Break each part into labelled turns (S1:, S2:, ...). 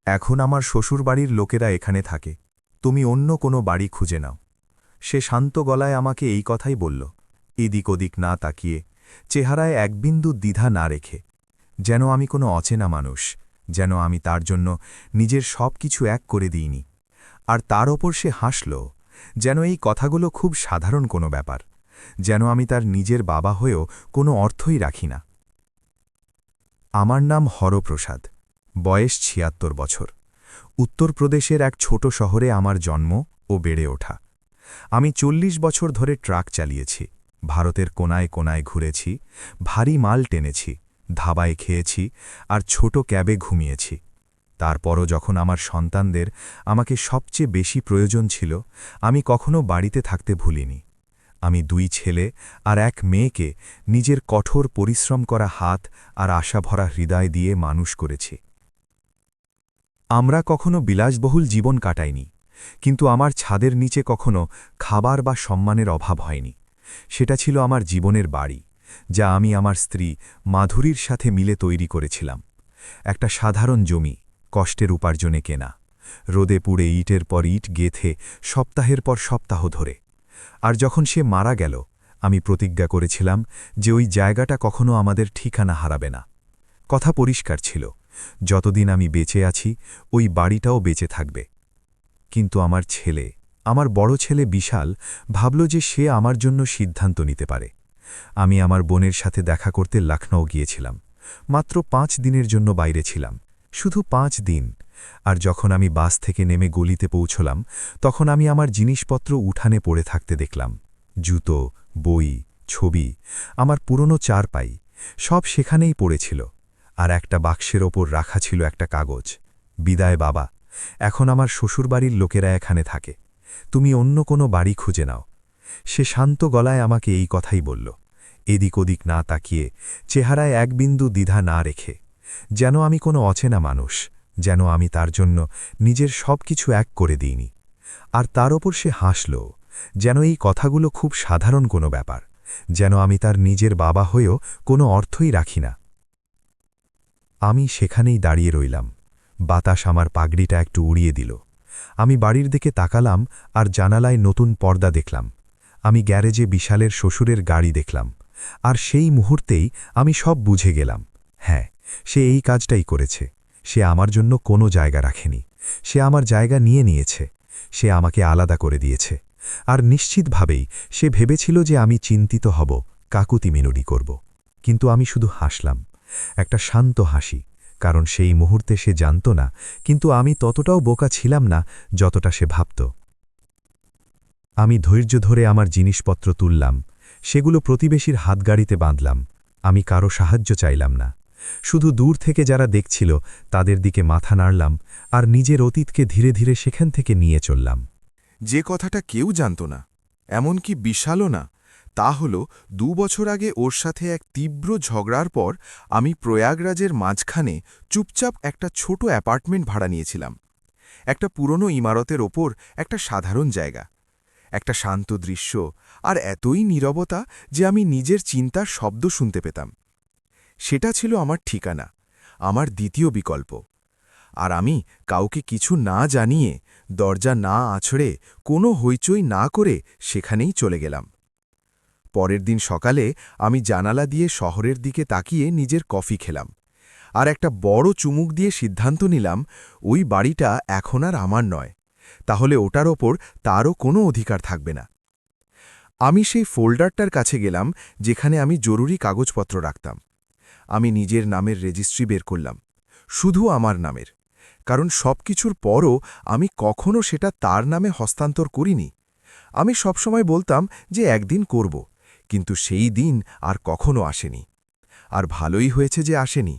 S1: এখন আমার শ্বশুরবাড়ির লোকেরা এখানে থাকে, তুমি অন্য কোনো বাড়ি খুঁজে নাও। সে শান্ত গলায় আমাকে এই কথাই বলল, এদিক ওদিক না তাকিয়ে, চেহারায় এক বিন্দু দ্বিধা না রেখে, যেন আমি কোনো অচেনা মানুষ, যেন আমি তার জন্য নিজের সব কিছু এক করে দিইনি। আর তার ওপর সে হাসল, যেন এই কথাগুলো খুব সাধারণ কোনো ব্যাপার, যেন আমি তার নিজের বাবা হয়েও কোনো অর্থই রাখি না। আমার নাম হরপ্রসাদ, বয়স ৭৬ বছর। উত্তরপ্রদেশের এক ছোট শহরে আমার জন্ম ও বেড়ে ওঠা। আমি ৪০ বছর ধরে ট্রাক চালিয়েছি, ভারতের কোনায় কোনায় ঘুরেছি, ভারী মাল টেনেছি, ধাবায় খেয়েছি আর ছোট ক্যাবে ঘুমিয়েছি। তারপরও যখন আমার সন্তানদের আমাকে সবচেয়ে বেশি প্রয়োজন ছিল, আমি কখনো বাড়িতে থাকতে ভুলিনি। আমি ২ ছেলে আর এক মেয়েকে নিজের কঠোর পরিশ্রম করা হাত আর আশাভরা হৃদয় দিয়ে মানুষ করেছি। আমরা কখনো বিলাসবহুল জীবন কাটাইনি, কিন্তু আমার ছাদের নিচে কখনো খাবার বা সম্মানের অভাব হয়নি। সেটা ছিল আমার জীবনের বাড়ি, যা আমি আমার স্ত্রী মাধুরীর সাথে মিলে তৈরি করেছিলাম। একটা সাধারণ জমি, কষ্টের উপার্জনে কেনা, রোদে পুড়ে ইটের পর ইট গেথে সপ্তাহের পর সপ্তাহ ধরে। আর যখন সে মারা গেল, আমি প্রতিজ্ঞা করেছিলাম যে ওই জায়গাটা কখনো আমাদের ঠিকানা হারাবে না। কথা পরিষ্কার ছিল, যতদিন আমি বেঁচে আছি ওই বাড়িটাও বেঁচে থাকবে। কিন্তু আমার বড় ছেলে বিশাল ভাবল যে সে আমার জন্য সিদ্ধান্ত নিতে পারে। আমি আমার বোনের সাথে দেখা করতে লখনউ গিয়েছিলাম। মাত্র ৫ দিনের জন্য বাইরে ছিলাম, শুধু ৫ দিন। আর যখন আমি বাস থেকে নেমে গলিতে পৌঁছলাম, তখন আমি আমার জিনিসপত্র উঠানে পড়ে থাকতে দেখলাম। জুতো, বই, ছবি, আমার পুরনো চারপাই, সব সেখানেই পড়েছিল। আর একটা বাক্সের ওপর রাখা ছিল একটা কাগজ, বিদায় বাবা, এখন আমার শ্বশুরবাড়ির লোকেরা এখানে থাকে, তুমি অন্য কোনো বাড়ি খুঁজে নাও। সে শান্ত গলায় আমাকে এই কথাই বলল, এদিক ওদিক না তাকিয়ে, চেহারায় এক বিন্দু দ্বিধা না রেখে, যেন আমি কোনো অচেনা মানুষ, যেন আমি তার জন্য নিজের সব কিছু এক করে দিইনি। আর তার ওপর সে হাসল, যেন এই কথাগুলো খুব সাধারণ কোনো ব্যাপার, যেন আমি তার নিজের বাবা হয়েও কোনো অর্থই রাখি না। আমি সেখানেই দাঁড়িয়ে রইলাম। বাতাস আমার পাগড়িটা একটু উড়িয়ে দিল। আমি বাড়ির দিকে তাকালাম আর জানালায় নতুন পর্দা দেখলাম। আমি গ্যারেজে বিশালের শ্বশুরের গাড়ি দেখলাম। আর সেই মুহূর্তেই আমি সব বুঝে গেলাম। হ্যাঁ, সে এই কাজটাই করেছে। সে আমার জন্য কোনো জায়গা রাখেনি, সে আমার জায়গা নিয়ে নিয়েছে। সে আমাকে আলাদা করে দিয়েছে। আর নিশ্চিতভাবেই সে ভেবেছিল যে আমি চিন্তিত হব, কাকুতি মিনতি করব। কিন্তু আমি শুধু হাসলাম, একটা শান্ত হাসি, কারণ সেই মুহূর্তে সে জানত না, কিন্তু আমি ততটাও বোকা ছিলাম না যতটা সে ভাবত। আমি ধৈর্য ধরে আমার জিনিসপত্র তুললাম, সেগুলো প্রতিবেশীর হাতগাড়িতে বাঁধলাম। আমি কারো সাহায্য চাইলাম না, শুধু দূর থেকে যারা দেখছিল তাদের দিকে মাথা নাড়লাম আর নিজের অতীতকে ধীরে ধীরে সেখান থেকে নিয়ে চললাম।
S2: যে কথাটা কেউ জানত না, এমনকি বিশালও না, তা হল ২ বছর আগে ওর সাথে এক তীব্র ঝগড়ার পর আমি প্রয়াগরাজের মাঝখানে চুপচাপ একটা ছোট অ্যাপার্টমেন্ট ভাড়া নিয়েছিলাম। একটা পুরনো ইমারতের ওপর একটা সাধারণ জায়গা, একটা শান্ত দৃশ্য, আর এতই নীরবতা যে আমি নিজের চিন্তার শব্দ শুনতে পেতাম। সেটা ছিল আমার ঠিকানা, আমার দ্বিতীয় বিকল্প। আর আমি কাউকে কিছু না জানিয়ে, দরজা না আছড়ে, কোনো হইচই না করে সেখানেই চলে গেলাম। পরের দিন সকালে আমি জানালা দিয়ে শহরের দিকে তাকিয়ে নিজের কফি খেলাম, আর একটা বড় চুমুক দিয়ে সিদ্ধান্ত নিলাম ওই বাড়িটা এখন আর আমার নয়, তাহলে ওটার ওপর তারও কোনো অধিকার থাকবে না। আমি সেই ফোল্ডারটার কাছে গেলাম যেখানে আমি জরুরি কাগজপত্র রাখতাম। আমি নিজের নামের রেজিস্ট্রি বের করলাম, শুধু আমার নামের, কারণ সবকিছুর পরও আমি কখনো সেটা তার নামে হস্তান্তর করিনি। আমি সবসময় বলতাম যে একদিন করব, কিন্তু সেই দিন আর কখনো আসেনি। আর ভালোই হয়েছে যে আসেনি।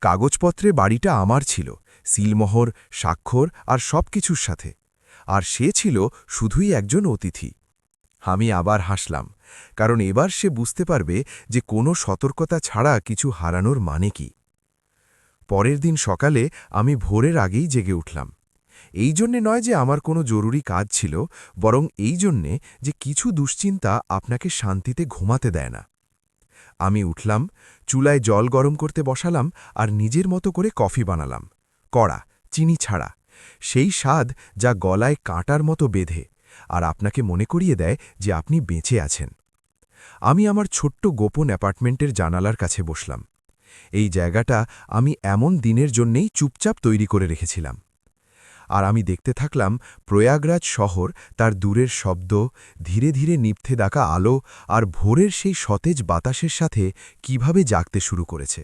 S2: কাগজপত্রে বাড়িটা আমার ছিল, সিলমোহর, স্বাক্ষর আর সবকিছুর সাথে। আর সে ছিল শুধুই একজন অতিথি। আমি আবার হাসলাম, কারণ এবার সে বুঝতে পারবে যে কোনো সতর্কতা ছাড়া কিছু হারানোর মানে কি। পরের দিন সকালে আমি ভোরের আগেই জেগে উঠলাম। এই জন্যে নয় যে আমার কোনো জরুরি কাজ ছিল, বরং এই জন্যে যে কিছু দুশ্চিন্তা আপনাকে শান্তিতে ঘুমাতে দেয় না। আমি উঠলাম, চুলায় জল গরম করতে বসালাম আর নিজের মতো করে কফি বানালাম, কড়া, দারচিনি ছাড়া, সেই স্বাদ যা গলায় কাঁটার মতো বেঁধে আর আপনাকে মনে করিয়ে দেয় যে আপনি বেঁচে আছেন। আমি আমার ছোট্ট গোপন অ্যাপার্টমেন্টের জানালার কাছে বসলাম। এই জায়গাটা আমি এমন দিনের জন্যেই চুপচাপ তৈরি করে রেখেছিলাম। আর আমি দেখতে থাকলাম প্রয়াগরাজ শহর, তার দূরের শব্দ, ধীরে ধীরে নিভতে ডাকা আলো আর ভোরের সেই সতেজ বাতাসের সাথে কিভাবে জাগতে শুরু করেছে।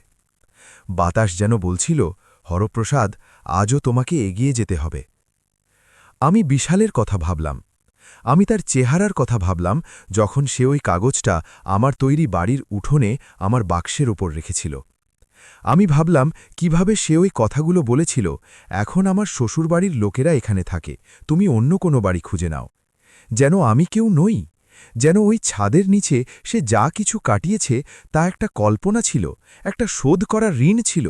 S2: বাতাস যেন বলছিল, হরপ্রসাদ, আজও তোমাকে এগিয়ে যেতে হবে। আমি বিশালের কথা ভাবলাম। আমি তার চেহারার কথা ভাবলাম যখন সে ওই কাগজটা আমার তৈরি বাড়ির উঠোনে আমার বাক্সের ওপর রেখেছিল। আমি ভাবলাম কিভাবে সে ওই কথাগুলো বলেছিল, এখন আমার শ্বশুরবাড়ির লোকেরা এখানে থাকে, তুমি অন্য কোনো বাড়ি খুঁজে নাও। যেন আমি কেউ নই, যেন ওই ছাদের নিচে সে যা কিছু কাটিয়েছে তা একটা কল্পনা ছিল, একটা শোধ করা ঋণ ছিল।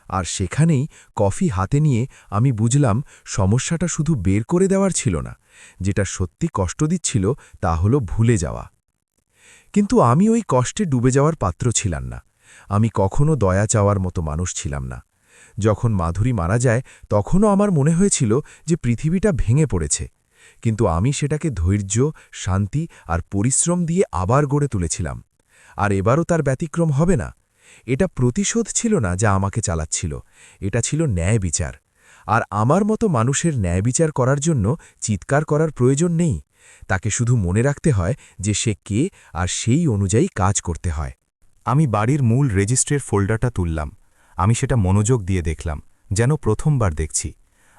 S2: আর সেখানেই কফি হাতে নিয়ে আমি বুঝলাম সমস্যাটা শুধু বের করে দেওয়ার ছিল না, যেটা সত্যি কষ্ট দিচ্ছিল তা হলো ভুলে যাওয়া। কিন্তু আমি ওই কষ্টে ডুবে যাওয়ার পাত্র ছিলাম না। আমি কখনো দয়া চাওয়ার মতো মানুষ ছিলাম না। যখন মাধুরী মারা যায় তখনও আমার মনে হয়েছিল যে পৃথিবীটা ভেঙে পড়েছে, কিন্তু আমি সেটাকে ধৈর্য, শান্তি আর পরিশ্রম দিয়ে আবার গড়ে তুলেছিলাম। আর এবারও তার ব্যতিক্রম হবে না। এটা প্রতিশোধ ছিল না যা আমাকে চালাচ্ছিল, এটা ছিল ন্যায় বিচার। আর আমার মতো মানুষের ন্যায় বিচার করার জন্য চিৎকার করার প্রয়োজন নেই, তাকে শুধু মনে রাখতে হয় যে সে কে আর সেই অনুযায়ী কাজ করতে হয়।
S1: আমি বাড়ির মূল রেজিস্ট্রের ফোল্ডারটা তুললাম। আমি সেটা মনোযোগ দিয়ে দেখলাম, যেন প্রথমবার দেখছি।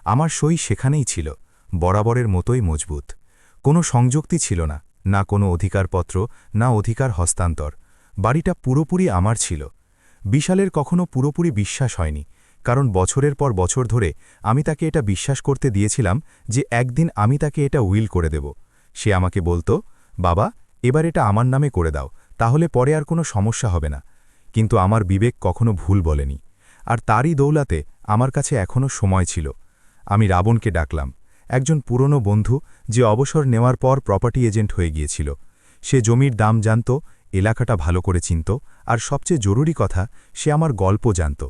S1: আমার সই সেখানেই ছিল, বরাবরের মতোই মজবুত। কোনো সংযুক্তি ছিল না, না কোনো অধিকারপত্র, না অধিকার হস্তান্তর। বাড়িটা পুরোপুরি আমার ছিল। বিশালের কখনো পুরোপুরি বিশ্বাস হয়নি, কারণ বছরের পর বছর ধরে আমি তাকে এটা বিশ্বাস করতে দিয়েছিলাম যে একদিন আমি তাকে এটা উইল করে দেব। সে আমাকে বলতো, বাবা, এবার এটা আমার নামে করে দাও, তাহলে পরে আর কোনো সমস্যা হবে না। কিন্তু আমার বিবেক কখনো ভুল বলেনি। আর তারই দৌলাতে আমার কাছে এখনও সময় ছিল। আমি রাবণকে ডাকলাম, একজন পুরনো বন্ধু যে অবসর নেওয়ার পর প্রপার্টি এজেন্ট হয়ে গিয়েছিল। সে জমির দাম জানত, এলাকাটা ভালো করে চিনত, আর সবচেয়ে জরুরি কথা, সে আমার গল্প জানত।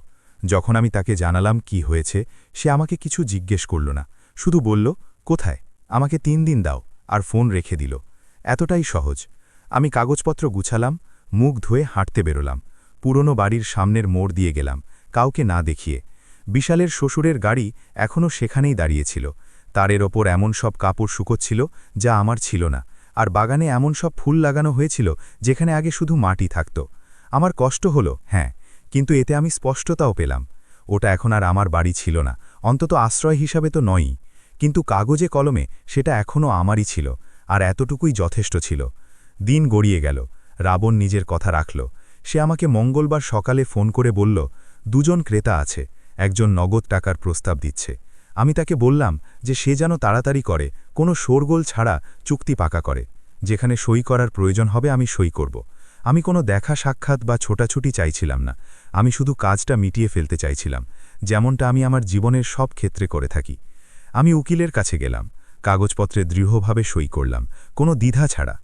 S1: যখন আমি তাকে জানালাম কি হয়েছে, সে আমাকে কিছু জিজ্ঞেস করল না, শুধু বলল, কোথায়, আমাকে 3 দিন দাও, আর ফোন রেখে দিল। এতটাই সহজ। আমি কাগজপত্র গুছালাম, মুখ ধুয়ে হাঁটতে বেরোলাম। পুরনো বাড়ির সামনের মোড় দিয়ে গেলাম, কাউকে না দেখিয়ে। বিশালের শ্বশুরের গাড়ি এখনও সেখানেই দাঁড়িয়েছিল। তারের ওপর এমন সব কাপড় শুকোচ্ছিল যা আমার ছিল না, আর বাগানে এমন সব ফুল লাগানো হয়েছিল যেখানে আগে শুধু মাটি থাকত। আমার কষ্ট হলো, হ্যাঁ, কিন্তু এতে আমি স্পষ্টতাও পেলাম। ওটা এখন আর আমার বাড়ি ছিল না, অন্তত আশ্রয় হিসাবে তো নয়ই। কিন্তু কাগজে কলমে সেটা এখনও আমারই ছিল, আর এতটুকুই যথেষ্ট ছিল। দিন গড়িয়ে গেল। রাবণ নিজের কথা রাখল। সে আমাকে মঙ্গলবার সকালে ফোন করে বলল, 2 জন ক্রেতা আছে, একজন নগদ টাকার প্রস্তাব দিচ্ছে। আমি তাকে বললাম যে সে যেন তাড়াতাড়ি করে, কোনো শোরগোল ছাড়া চুক্তি পাকা করে। যেখানে সই করার প্রয়োজন হবে আমি সই করব। আমি কোনো দেখা সাক্ষাৎ বা ছোটাছুটি চাইছিলাম না। আমি শুধু কাজটা মিটিয়ে ফেলতে চাইছিলাম, যেমনটা আমি আমার জীবনের সব ক্ষেত্রে করে থাকি। আমি উকিলের কাছে গেলাম, কাগজপত্রে দৃঢ়ভাবে সই করলাম, কোনো দ্বিধা ছাড়া।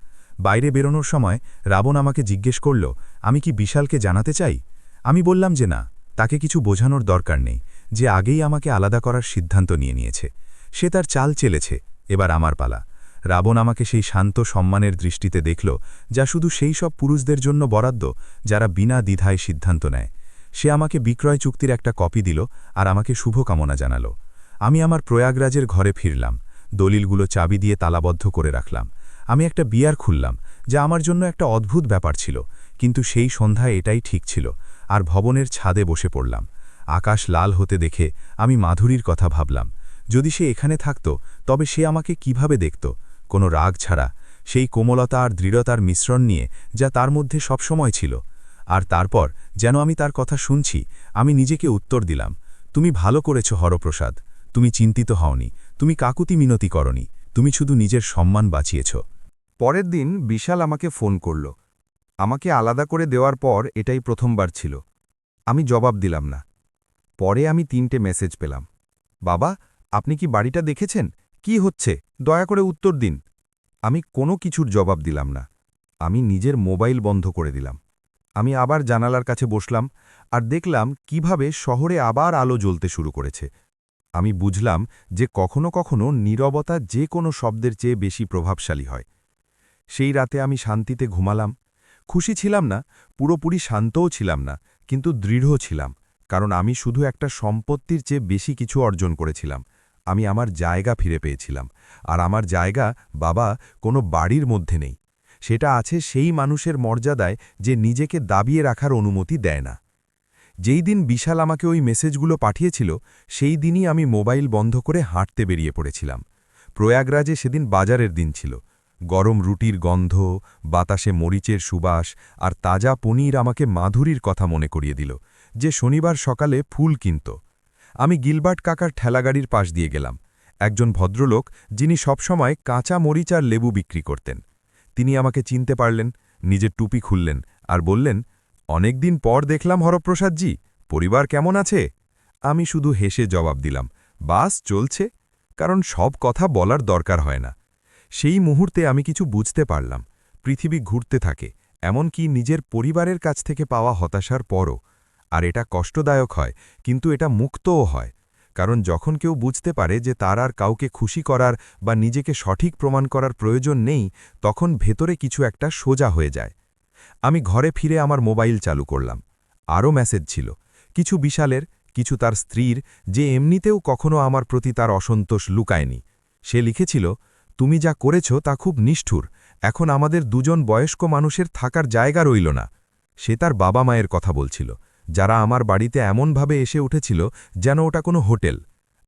S1: বাইরে বেরোনোর সময় রাবণ আমাকে জিজ্ঞেস করল, আমি কি বিশালকে জানাতে চাই? আমি বললাম যে না, তাকে কিছু বোঝানোর দরকার নেই, যে আগেই আমাকে আলাদা করার সিদ্ধান্ত নিয়েছে। সে তার চাল চেলেছে, এবার আমার পালা। রাবণ আমাকে সেই শান্ত সম্মানের দৃষ্টিতে দেখল, যা শুধু সেই সব পুরুষদের জন্য বরাদ্দ যারা বিনা দ্বিধায় সিদ্ধান্ত নেয়। সে আমাকে বিক্রয় চুক্তির একটা কপি দিল আর আমাকে শুভকামনা জানাল। আমি আমার প্রয়াগরাজের ঘরে ফিরলাম, দলিলগুলো চাবি দিয়ে তালাবদ্ধ করে রাখলাম। আমি একটা বিয়ার খুললাম, যা আমার জন্য একটা অদ্ভুত ব্যাপার ছিল, কিন্তু সেই সন্ধ্যায় এটাই ঠিক ছিল। আর ভবনের ছাদে বসে পড়লাম। আকাশ লাল হতে দেখে আমি মাধুরীর কথা ভাবলাম। যদি সে এখানে থাকত, তবে সে আমাকে কিভাবে দেখত, কোনো রাগ ছাড়া, সেই কোমলতা আর দৃঢ়তার মিশ্রণ নিয়ে যা তার মধ্যে সবসময় ছিল। আর তারপর যেন আমি তার কথা শুনছি, আমি নিজেকে উত্তর দিলাম, তুমি ভালো করেছ হরপ্রসাদ, তুমি চিন্তিত হওনি, তুমি কাকুতি মিনতি করনি, তুমি শুধু নিজের সম্মান বাঁচিয়েছ।
S2: পরের দিন বিশাল আমাকে ফোন করল। আমাকে আলাদা করে দেওয়ার পর এটাই প্রথমবার ছিল। আমি জবাব দিলাম না। পরে আমি 3টে মেসেজ পেলাম। বাবা, আপনি কি বাড়িটা দেখেছেন? কি হচ্ছে? দয়া করে উত্তর দিন। আমি কোনো কিছুর জবাব দিলাম না। আমি নিজের মোবাইল বন্ধ করে দিলাম। আমি আবার জানালার কাছে বসলাম আর দেখলাম কিভাবে শহরে আবার আলো জ্বলতে শুরু করেছে।
S1: আমি বুঝলাম যে কখনো কখনো নীরবতা যে কোনো শব্দের চেয়ে বেশি প্রভাবশালী হয়। সেই রাতে আমি শান্তিতে ঘুমালাম। খুশি ছিলাম না, পুরোপুরি শান্তও ছিলাম না, কিন্তু দৃঢ় ছিলাম, কারণ আমি শুধু একটা সম্পত্তির চেয়ে বেশি কিছু অর্জন করেছিলাম। আমি আমার জায়গা ফিরে পেয়েছিলাম, আর আমার জায়গা, বাবা, কোনো বাড়ির মধ্যে নেই। সেটা আছে সেই মানুষের মর্যাদায় যে নিজেকে দাবিয়ে রাখার অনুমতি দেয় না। যেই দিন বিশাল আমাকে ওই মেসেজগুলো পাঠিয়েছিল, সেই দিনই আমি মোবাইল বন্ধ করে হাঁটতে বেরিয়ে পড়েছিলাম। প্রয়াগরাজে সেদিন বাজারের দিন ছিল। গরম রুটির গন্ধ, বাতাসে মরিচের সুবাস আর তাজা পনির আমাকে মাধুরীর কথা মনে করিয়ে দিল, যে শনিবার সকালে ফুল কিনত। আমি গিলবার্ট কাকার ঠেলাগাড়ির পাশ দিয়ে গেলাম। একজন ভদ্রলোক, যিনি সবসময় কাঁচা মরিচ আর লেবু বিক্রি করতেন। তিনি আমাকে চিনতে পারলেন, নিজের টুপি খুললেন আর বললেন, অনেকদিন পর দেখলাম হরপ্রসাদজি, পরিবার কেমন আছে? আমি শুধু হেসে জবাব দিলাম, বাস চলছে, কারণ সব কথা বলার দরকার হয় না। সেই মুহূর্তে আমি কিছু বুঝতে পারলাম। পৃথিবী ঘুরতে থাকে, এমনকি নিজের পরিবারের কাছ থেকে পাওয়া হতাশার পরও। আর এটা কষ্টদায়ক হয়, কিন্তু এটা মুক্তও হয়। কারণ যখন কেউ বুঝতে পারে যে তার আর কাউকে খুশি করার বা নিজেকে সঠিক প্রমাণ করার প্রয়োজন নেই, তখন ভেতরে কিছু একটা সোজা হয়ে যায়। আমি ঘরে ফিরে আমার মোবাইল চালু করলাম। আরও মেসেজ ছিল, কিছু বিশালের, কিছু তার স্ত্রীর, যে এমনিতেও কখনো আমার প্রতি তার অসন্তোষ লুকায়নি। সে লিখেছিল, তুমি যা করেছ তা খুব নিষ্ঠুর, এখন আমাদের দুজন বয়স্ক মানুষের থাকার জায়গা রইল না। সে তার বাবা মায়ের কথা বলছিল, যারা আমার বাড়িতে এমনভাবে এসে উঠেছিল যেন ওটা কোনো হোটেল।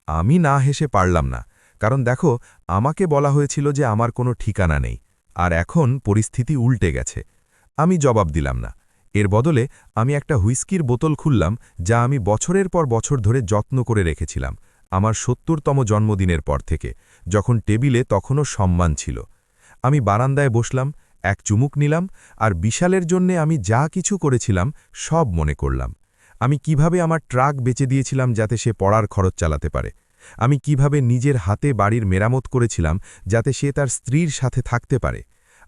S1: আমি না হেসে পারলাম না, কারণ দেখো, আমাকে বলা হয়েছিল যে আমার কোনো ঠিকানা নেই, আর এখন পরিস্থিতি উল্টে গেছে। আমি জবাব দিলাম না। এর বদলে আমি একটা হুইস্কির বোতল খুললাম, যা আমি বছরের পর বছর ধরে যত্ন করে রেখেছিলাম, আমার ৭০তম জন্মদিনের পর থেকে, যখন টেবিলে তখনও সম্মান ছিল। আমি বারান্দায় বসলাম, এক চুমুক নিলাম, আর বিশালের জন্যে আমি যা কিছু করেছিলাম সব মনে করলাম। আমি কিভাবে আমার ট্রাক বেচে দিয়েছিলাম যাতে সে পড়ার খরচ চালাতে পারে। আমি কিভাবে নিজের হাতে বাড়ির মেরামত করেছিলাম যাতে সে তার স্ত্রীর সাথে থাকতে পারে।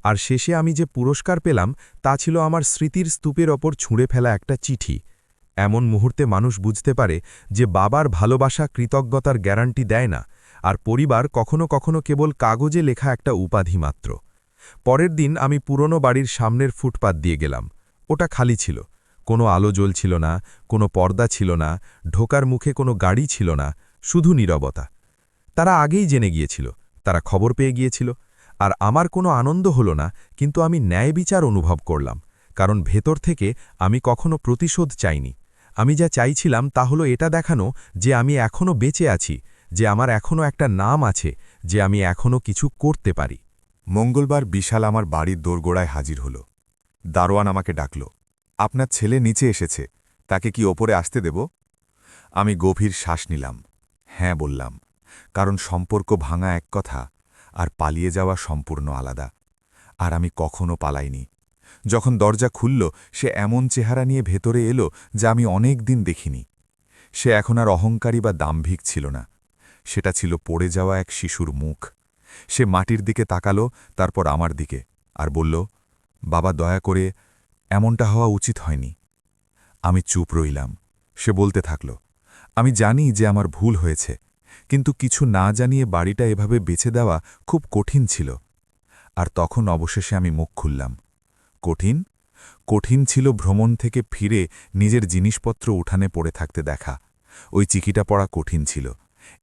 S1: আর শেষে আমি যে পুরস্কার পেলাম তা ছিল আমার স্মৃতির স্তূপের ওপর ছুঁড়ে ফেলা একটা চিঠি। এমন মুহূর্তে মানুষ বুঝতে পারে যে বাবার ভালোবাসা কৃতজ্ঞতার গ্যারান্টি দেয় না, আর পরিবার কখনো কখনো কেবল কাগজে লেখা একটা উপাধি মাত্র। পরের দিন আমি পুরনো বাড়ির সামনের ফুটপাত দিয়ে গেলাম। ওটা খালি ছিল, কোনো আলো জ্বলছিল না, কোনো পর্দা ছিল না, ঢোকার মুখে কোনো গাড়ি ছিল না, শুধু নীরবতা। তারা আগেই জেনে গিয়েছিল, তারা খবর পেয়ে গিয়েছিল। আর আমার কোনো আনন্দ হলো না, কিন্তু আমি ন্যায় বিচার অনুভব করলাম, কারণ ভেতর থেকে আমি কখনো প্রতিশোধ চাইনি। আমি যা চাইছিলাম তা হলো এটা দেখানো যে আমি এখনও বেঁচে আছি, যে আমার এখনও একটা নাম আছে, যে আমি এখনও কিছু করতে পারি।
S3: মঙ্গলবার বিশাল আমার বাড়ির দোরগোড়ায় হাজির হল। দারোয়ান আমাকে ডাকল, আপনার ছেলে নিচে এসেছে, তাকে কি ওপরে আসতে দেব? আমি গভীর শ্বাস নিলাম, হ্যাঁ বললাম, কারণ সম্পর্ক ভাঙা এক কথা, আর পালিয়ে যাওয়া সম্পূর্ণ আলাদা। আর আমি কখনো পালাইনি। যখন দরজা খুলল, সে এমন চেহারা নিয়ে ভেতরে এলো যা আমি অনেক দিন দেখিনি। সে এখন আর অহংকারী বা দাম্ভিক ছিল না, সেটা ছিল পড়ে যাওয়া এক শিশুর মুখ। সে মাটির দিকে তাকালো, তারপর আমার দিকে, আর বলল, বাবা দয়া করে, এমনটা হওয়া উচিত হয়নি। আমি চুপ রইলাম। সে বলতে থাকল, আমি জানি যে আমার ভুল হয়েছে, কিন্তু কিছু না জানিয়ে বাড়িটা এভাবে বেছে দেওয়া খুব কঠিন ছিল। আর তখন অবশেষে আমি মুখ খুললাম। কঠিন? কঠিন ছিল ভ্রমণ থেকে ফিরে নিজের জিনিসপত্র উঠানে পড়ে থাকতে দেখা। ওই চিঠিটা পড়া কঠিন ছিল।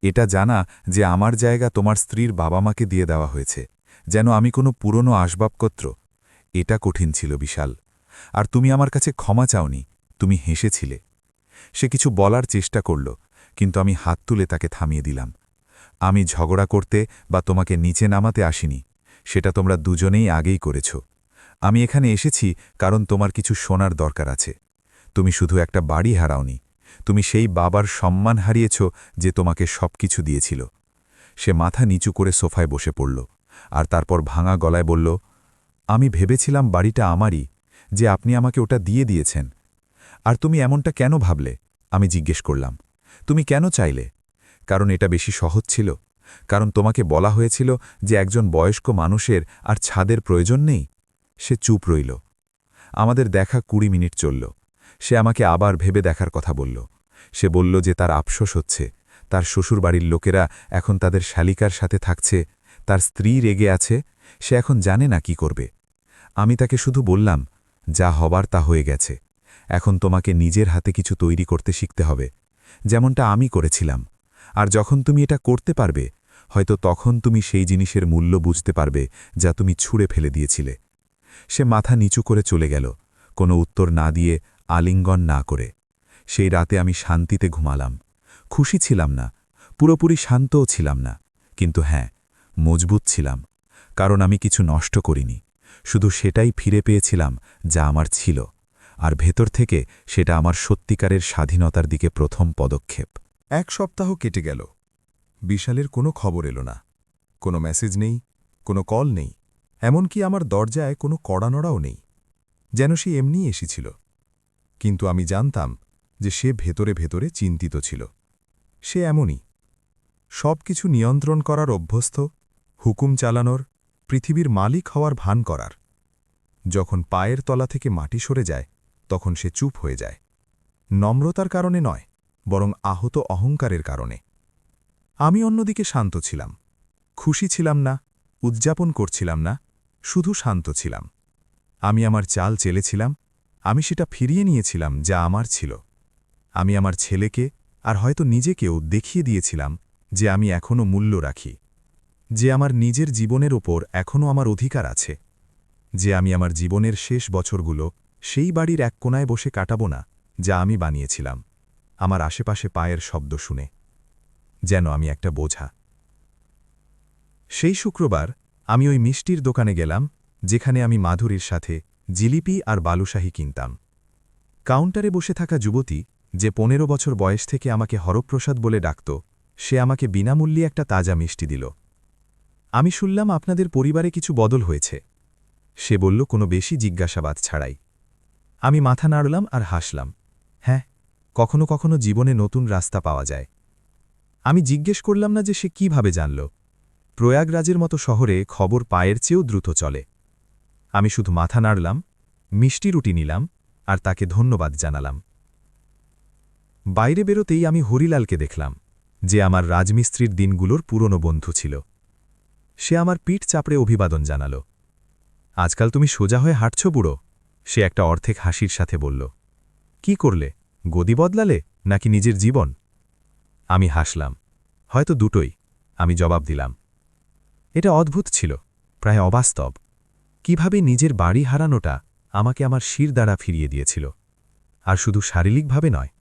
S3: এটা জানা যে আমার জায়গা তোমার স্ত্রীর বাবা মাকে দিয়ে দেওয়া হয়েছে, যেন আমি কোনো পুরনো আসবাবপত্র। এটা কঠিন ছিল বিশাল। আর তুমি আমার কাছে ক্ষমা চাওনি, তুমি হেসেছিলে। সে কিছু বলার চেষ্টা করল, কিন্তু আমি হাত তুলে তাকে থামিয়ে দিলাম। আমি ঝগড়া করতে বা তোমাকে নিচে নামাতে আসিনি, সেটা তোমরা দুজনেই আগেই করেছ। আমি এখানে এসেছি কারণ তোমার কিছু শোনার দরকার আছে। তুমি শুধু একটা বাড়ি হারাওনি, তুমি সেই বাবার সম্মান হারিয়েছ যে তোমাকে সবকিছু দিয়েছিল। সে মাথা নিচু করে সোফায় বসে পড়ল, আর তারপর ভাঙা গলায় বলল, আমি ভেবেছিলাম বাড়িটা আমারই, যে আপনি আমাকে ওটা দিয়ে দিয়েছেন। আর তুমি এমনটা কেন ভাবলে? আমি জিজ্ঞেস করলাম, তুমি কেন চাইলে? কারণ এটা বেশি সহজ ছিল, কারণ তোমাকে বলা হয়েছিল যে একজন বয়স্ক মানুষের আর ছাদের প্রয়োজন নেই। সে চুপ রইল। আমাদের দেখা ২০ মিনিট চলল। সে আমাকে আবার ভেবে দেখার কথা বলল। সে বলল যে তার আফসোস হচ্ছে, তার শ্বশুরবাড়ির লোকেরা এখন তাদের শালিকার সাথে থাকছে, তার স্ত্রী রেগে আছে, সে এখন জানে না কি করবে। আমি তাকে শুধু বললাম, যা হবার তা হয়ে গেছে, এখন তোমাকে নিজের হাতে কিছু তৈরি করতে শিখতে হবে, যেমনটা আমি করেছিলাম। আর যখন তুমি এটা করতে পারবে, হয়তো তখন তুমি সেই জিনিসের মূল্য বুঝতে পারবে যা তুমি ছুঁড়ে ফেলে দিয়েছিলে। সে মাথা নিচু করে চলে গেল, কোনো উত্তর না দিয়ে, আলিঙ্গন না করে। সেই রাতে আমি শান্তিতে ঘুমালাম। খুশি ছিলাম না, পুরোপুরি শান্তও ছিলাম না, কিন্তু হ্যাঁ, মজবুত ছিলাম, কারণ আমি কিছু নষ্ট করিনি, শুধু সেটাই ফিরে পেয়েছিলাম যা আমার ছিল, আর ভেতর থেকে সেটা আমার সত্যিকারের স্বাধীনতার দিকে প্রথম পদক্ষেপ।
S2: 1 সপ্তাহ কেটে গেল। বিশালের কোনো খবর এলো না, কোনো মেসেজ নেই, কোনো কল নেই, এমনকি আমার দরজায় কোনো কড়ানড়াও নেই, যেন সে এমনি এসেছিল। কিন্তু আমি জানতাম যে সে ভেতরে ভেতরে চিন্তিত ছিল। সে এমনই, সব কিছু নিয়ন্ত্রণ করার অভ্যস্ত, হুকুম চালানোর, পৃথিবীর মালিক হওয়ার ভান করার। যখন পায়ের তলা থেকে মাটি সরে যায়, তখন সে চুপ হয়ে যায়। নম্রতার কারণে নয়, বরং আহত অহংকারের কারণে। আমি অন্যদিকে শান্ত ছিলাম, খুশি ছিলাম না, উদযাপন করছিলাম না, শুধু শান্ত ছিলাম। আমি আমার চাল চেলেছিলাম, আমি সেটা ফিরিয়ে নিয়েছিলাম যা আমার ছিল। আমি আমার ছেলেকে আর হয়তো নিজেকেও দেখিয়ে দিয়েছিলাম যে আমি এখনও মূল্য রাখি, যে আমার নিজের জীবনের ওপর এখনও আমার অধিকার আছে, যে আমি আমার জীবনের শেষ বছরগুলো সেই বাড়ির এক কোণায় বসে কাটাবো না যা আমি বানিয়েছিলাম, আমার আশেপাশে পায়ের শব্দ শুনে, যেন আমি একটা বোঝা। সেই শুক্রবার আমি ওই মিষ্টির দোকানে গেলাম যেখানে আমি মাধুরীর সাথে জিলিপি আর বালুশাহী কিনতাম। কাউন্টারে বসে থাকা যুবতী, যে 15 বছর বয়স থেকে আমাকে হরপ্রসাদ বলে ডাকত, সে আমাকে বিনামূল্যে একটা তাজা মিষ্টি দিল। আমি শুনলাম আপনাদের পরিবারে কিছু বদল হয়েছে, সে বলল কোনো বেশি জিজ্ঞাসাবাদ ছাড়াই। আমি মাথা নাড়লাম আর হাসলাম। হ্যাঁ, কখনো কখনো জীবনে নতুন রাস্তা পাওয়া যায়। আমি জিজ্ঞেস করলাম না যে সে কিভাবে জানল। প্রয়াগরাজের মতো শহরে খবর পায়ের চেয়েও দ্রুত চলে। আমি শুধু মাথা নাড়লাম, মিষ্টি রুটি নিলাম আর তাকে ধন্যবাদ জানালাম। বাইরে বেরোতেই আমি হরিলালকে দেখলাম, যে আমার রাজমিস্ত্রির দিনগুলোর পুরনো বন্ধু ছিল। সে আমার পিঠ চাপড়ে অভিবাদন জানাল। আজকাল তুমি সোজা হয়ে হাঁটছ বুড়ো, সে একটা অর্ধেক হাসির সাথে বলল। কি করলে, গদি বদলালে নাকি নিজের জীবন? আমি হাসলাম। হয়তো দুটোই, আমি জবাব দিলাম। এটা অদ্ভুত ছিল, প্রায় অবাস্তব। কিভাবে নিজের বাড়ি হারানোটা আমাকে আমার শিরদাঁড়া ফিরিয়ে দিয়েছিল। আর শুধু শারীরিকভাবে নয়,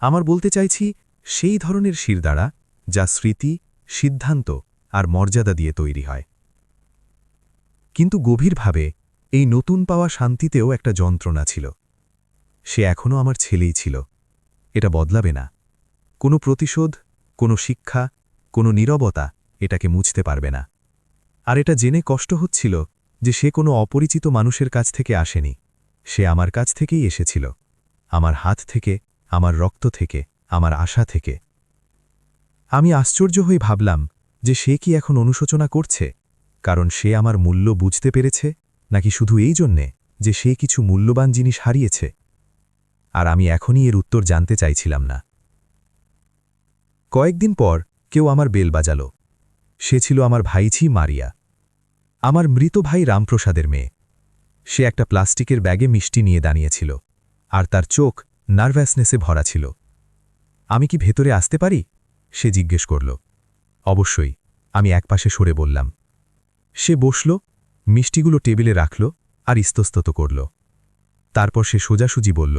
S2: আমার বলতে চাইছি সেই ধরনের শিরদাঁড়া যা স্মৃতি, সিদ্ধান্ত আর মর্যাদা দিয়ে তৈরি হয়। কিন্তু গভীরভাবে এই নতুন পাওয়া শান্তিতেও একটা যন্ত্রণা ছিল। সে এখনও আমার ছেলেই ছিল, এটা বদলাবে না। কোনো প্রতিশোধ, কোনো শিক্ষা, কোনো নীরবতা এটাকে মুছতে পারবে না। আর এটা জেনে কষ্ট হচ্ছিল যে সে কোনো অপরিচিত মানুষের কাছ থেকে আসেনি, সে আমার কাছ থেকেই এসেছিল, আমার হাত থেকে, আমার রক্ত থেকে, আমার আশা থেকে। আমি আশ্চর্য হয়ে ভাবলাম যে সে কি এখন অনুশোচনা করছে, কারণ সে আমার মূল্য বুঝতে পেরেছে, নাকি শুধু এই জন্যে যে সে কিছু মূল্যবান জিনিস হারিয়েছে। আর আমি এখনই এর উত্তর জানতে চাইছিলাম না। কয়েকদিন পর কেউ আমার বেল বাজাল। সে ছিল আমার ভাইঝি মারিয়া, আমার মৃত ভাই রামপ্রসাদের মেয়ে। সে একটা প্লাস্টিকের ব্যাগে মিষ্টি নিয়ে দাঁড়িয়েছিল, আর তার চোখ নার্ভাসনেসে ভরা ছিল। আমি কি ভেতরে আসতে পারি, সে জিজ্ঞেস করল। অবশ্যই, আমি একপাশে সরে বললাম। সে বসল, মিষ্টিগুলো টেবিলে রাখল আর ইস্তস্তত করল। তারপর সে সোজাসুজি বলল,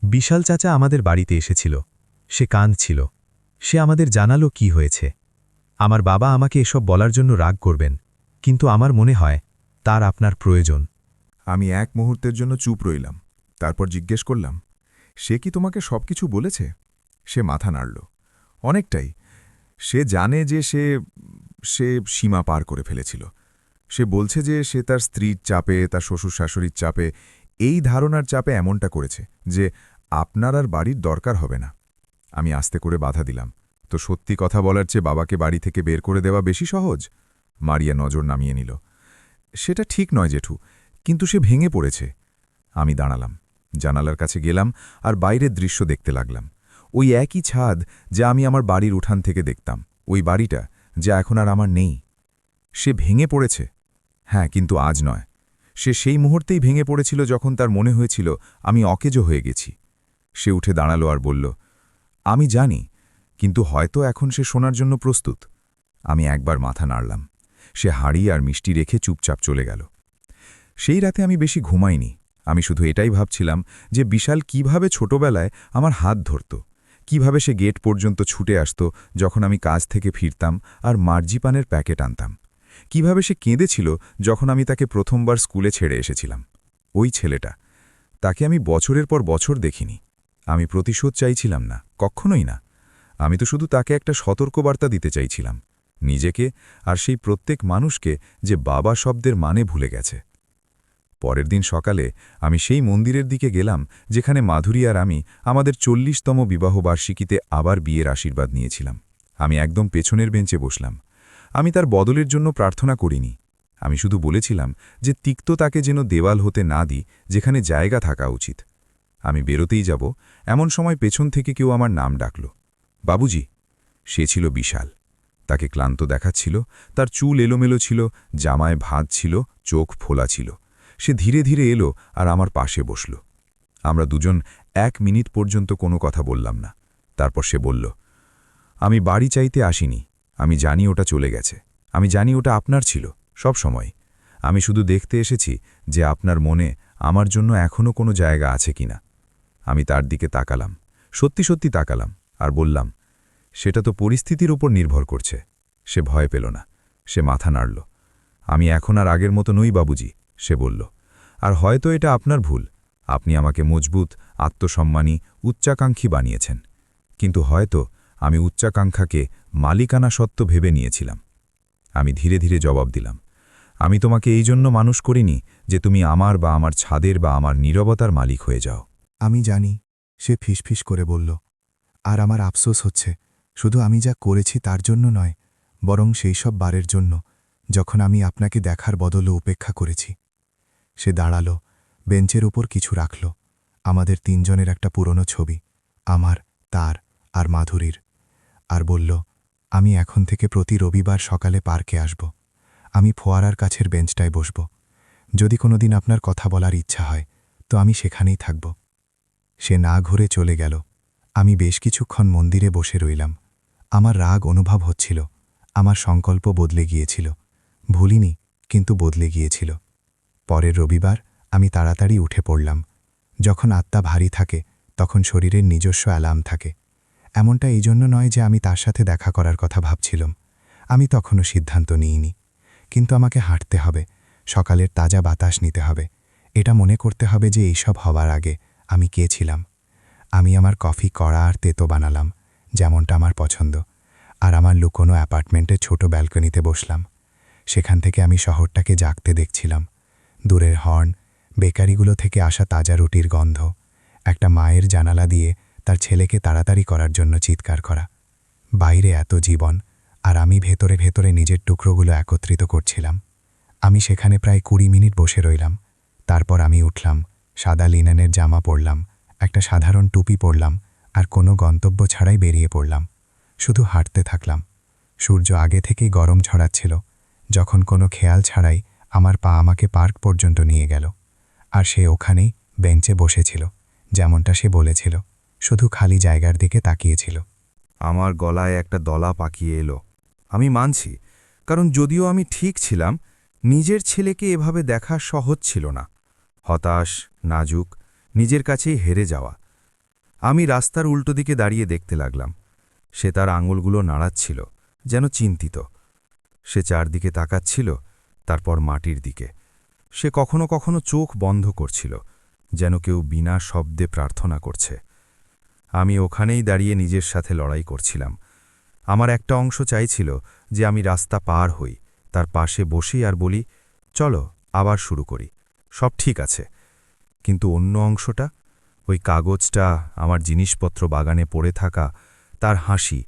S2: বিশাল চাচা আমাদের বাড়িতে এসেছিল, সে কাঁদছিল, সে আমাদের জানালো কি হয়েছে। আমার বাবা আমাকে এসব বলার জন্য রাগ করবেন, কিন্তু আমার মনে হয় তার আপনার প্রয়োজন। আমি এক মুহূর্তের জন্য চুপ রইলাম, তারপর জিজ্ঞেস করলাম, সে কি তোমাকে সবকিছু বলেছে? সে মাথা নাড়ল। অনেকটাই। সে জানে যে সে সীমা পার করে ফেলেছিল। সে বলছে যে সে তার স্ত্রীর চাপে, তার শ্বশুর শাশুড়ির চাপে, এই ধারণার চাপে এমনটা করেছে যে আপনার আর বাড়ির দরকার হবে না। আমি আস্তে করে বাধা দিলাম, তো সত্যি কথা বলার চেয়ে বাবাকে বাড়ি থেকে বের করে দেওয়া বেশি সহজ? মারিয়া নজর নামিয়ে নিল। সেটা ঠিক নয় জেঠু, কিন্তু সে ভেঙে পড়েছে। আমি দাঁড়ালাম, জানালার কাছে গেলাম আর বাইরের দৃশ্য দেখতে লাগলাম।
S3: ওই একই ছাদ যা আমি আমার বাড়ির উঠান থেকে দেখতাম, ওই বাড়িটা যা এখন আর আমার নেই। সে ভেঙে পড়েছে। হ্যাঁ, কিন্তু আজ নয়। সে সেই মুহূর্তেই ভেঙে পড়েছিল যখন তার মনে হয়েছিল আমি অকেজো হয়ে গেছি। সে উঠে দাঁড়ালো আর বলল, আমি জানি, কিন্তু হয়তো এখন সে শোনার জন্য প্রস্তুত। আমি একবার মাথা নাড়লাম। সে হাঁড়ি আর মিষ্টি রেখে চুপচাপ চলে গেল। সেই রাতে আমি বেশি ঘুমাইনি। আমি শুধু এটাই ভাবছিলাম যে বিশাল কিভাবে ছোটবেলায় আমার হাত ধরত, কিভাবে সে গেট পর্যন্ত ছুটে আসত যখন আমি কাজ থেকে ফিরতাম আর মার্জিপানের প্যাকেট আনতাম, কিভাবে সে কেঁদেছিল যখন আমি তাকে প্রথমবার স্কুলে ছেড়ে এসেছিলাম। ওই ছেলেটা, তাকে আমি বছরের পর বছর দেখিনি। আমি প্রতিশোধ চাইছিলাম না, কখনোই না। আমি তো শুধু তাকে একটা সতর্কবার্তা দিতে চাইছিলাম, নিজেকে আর সেই প্রত্যেক মানুষকে যে বাবা শব্দের মানে ভুলে গেছে। পরের দিন সকালে আমি সেই মন্দিরের দিকে গেলাম যেখানে মাধুরী আর আমি আমাদের ৪০তম বিবাহবার্ষিকীতে আবার বিয়ের আশীর্বাদ নিয়েছিলাম। আমি একদম পেছনের বেঞ্চে বসলাম। আমি তার বদলের জন্য প্রার্থনা করিনি। আমি শুধু বলেছিলাম যে তিক্ততাকে যেন দেওয়াল হতে না দিই, যেখানে জায়গা থাকা উচিত। আমি বেরোতেই যাব, এমন সময় পেছন থেকে কেউ আমার নাম ডাকল, বাবুজি। সে ছিল বিশাল। তাকে ক্লান্ত দেখাচ্ছিল, তার চুল এলোমেলো ছিল, জামায় ভাঁজ ছিল, চোখ ফোলা ছিল। সে ধীরে ধীরে এলো আর আমার পাশে বসল। আমরা দুজন ১ মিনিট পর্যন্ত কোনো কথা বললাম না। তারপর সে বলল, আমি বাড়ি চাইতে আসিনি। আমি জানি ওটা চলে গেছে। আমি জানি ওটা আপনার ছিল সব সময়। আমি শুধু দেখতে এসেছি যে আপনার মনে আমার জন্য এখনও কোনো জায়গা আছে কিনা। আমি তার দিকে তাকালাম, সত্যি সত্যি তাকালাম, আর বললাম, সেটা তো পরিস্থিতির উপর নির্ভর করছে। সে ভয় পেল না, সে মাথা নাড়ল। আমি এখন আর আগের মতো নই বাবুজি, সে বলল। আর হয়তো এটা আপনার ভুল। আপনি আমাকে মজবুত, আত্মসম্মানী, উচ্চাকাঙ্ক্ষী বানিয়েছেন। কিন্তু হয়তো আমি উচ্চাকাঙ্ক্ষাকে মালিকানা সত্ত্ব ভেবে নিয়েছিলাম। আমি ধীরে ধীরে জবাব দিলাম, আমি তোমাকে এই জন্য মানুষ করিনি যে তুমি আমার বা আমার ছাদের বা আমার নীরবতার মালিক হয়ে যাও।
S4: আমি জানি, সে ফিসফিস করে বলল। আর আমার আফসোস হচ্ছে, শুধু আমি যা করেছি তার জন্য নয়, বরং সেই সব বারের জন্য যখন আমি আপনাকে দেখার বদলে উপেক্ষা করেছি। সে দাঁড়ালো, বেঞ্চের উপর কিছু রাখল। আমাদের ৩ জনের একটা পুরনো ছবি, আমার, তার আর মাধুরীর। আর বলল, আমি এখন থেকে প্রতি রবিবার সকালে পার্কে আসব। আমি ফোয়ারার কাছের বেঞ্চটায় বসব। যদি কোনোদিন আপনার কথা বলার ইচ্ছা হয় তো আমি সেখানেই থাকব। সে না ঘুরে চলে গেল। আমি বেশ কিছুক্ষণ মন্দিরে বসে রইলাম। আমার রাগ অনুভব হচ্ছিল। আমার সংকল্প বদলে গিয়েছিল। ভুলিনি, কিন্তু বদলে গিয়েছিল। পরের রবিবার আমি তাড়াতাড়ি উঠে পড়লাম। যখন আত্মা ভারী থাকে তখন শরীরের নিজস্ব অ্যালার্ম থাকে। এমনটা এই জন্য নয় যে আমি তার সাথে দেখা করার কথা ভাবছিলাম। আমি তখনও সিদ্ধান্ত নিইনি। কিন্তু আমাকে হাঁটতে হবে, সকালের তাজা বাতাস নিতে হবে। এটা মনে করতে হবে যে এইসব হবার আগে আমি কে ছিলাম। আমি আমার কফি কড়া আর তেতো বানালাম, যেমনটা আমার পছন্দ। আর আমার লুকোনো অ্যাপার্টমেন্টের ছোট ব্যালকনিতে বসলাম। সেখান থেকে আমি শহরটাকে জাগতে দেখছিলাম। দূরের হর্ন, বেকারিগুলো থেকে আসা তাজা রুটির গন্ধ, একটা মায়ের জানালা দিয়ে তার ছেলেকে তাড়াতাড়ি করার জন্য চিৎকার করা। বাইরে এত জীবন, আর আমি ভেতরে ভেতরে নিজের টুকরোগুলো একত্রিত করছিলাম। আমি সেখানে প্রায় ২০ মিনিট বসে রইলাম। তারপর আমি উঠলাম, সাদা লিনেনের জামা পরলাম, একটা সাধারণ টুপি পরলাম, আর কোনো গন্তব্য ছাড়াই বেরিয়ে পড়লাম। শুধু হাঁটতে থাকলাম। সূর্য আগে থেকেই গরম ছড়াচ্ছিল, যখন কোনো খেয়াল ছাড়াই আমার পা আমাকে পার্ক পর্যন্ত নিয়ে গেল। আর সে ওখানেই বেঞ্চে বসেছিল, যেমনটা সে বলেছিল, শুধু খালি জায়গার দিকে তাকিয়েছিল।
S3: আমার গলায় একটা দলা পাকিয়ে এলো। আমি মানছি, কারণ যদিও আমি ঠিক ছিলাম, নিজের ছেলেকে এভাবে দেখা সহজ ছিল না। হতাশ, নাজুক, নিজের কাছেই হেরে যাওয়া। আমি রাস্তার উল্টো দিকে দাঁড়িয়ে দেখতে লাগলাম। সে তার আঙুলগুলো নাড়াচ্ছিল, যেন চিন্তিত। সে চারদিকে তাকাচ্ছিল, তারপর মাটির দিকে। সে কখনো কখনো চোখ বন্ধ করছিল, যেন কেউ বিনা শব্দে প্রার্থনা করছে। আমি ওখানেই দাঁড়িয়ে নিজের সাথে লড়াই করছিলাম। আমার একটা অংশ চাইছিল যে আমি রাস্তা পার হই, তার পাশে বসি আর বলি, চলো আবার শুরু করি, সব ঠিক আছে। কিন্তু অন্য অংশটা, ওই কাগজটা, আমার জিনিসপত্র বাগানে পড়ে থাকা, তার হাসি,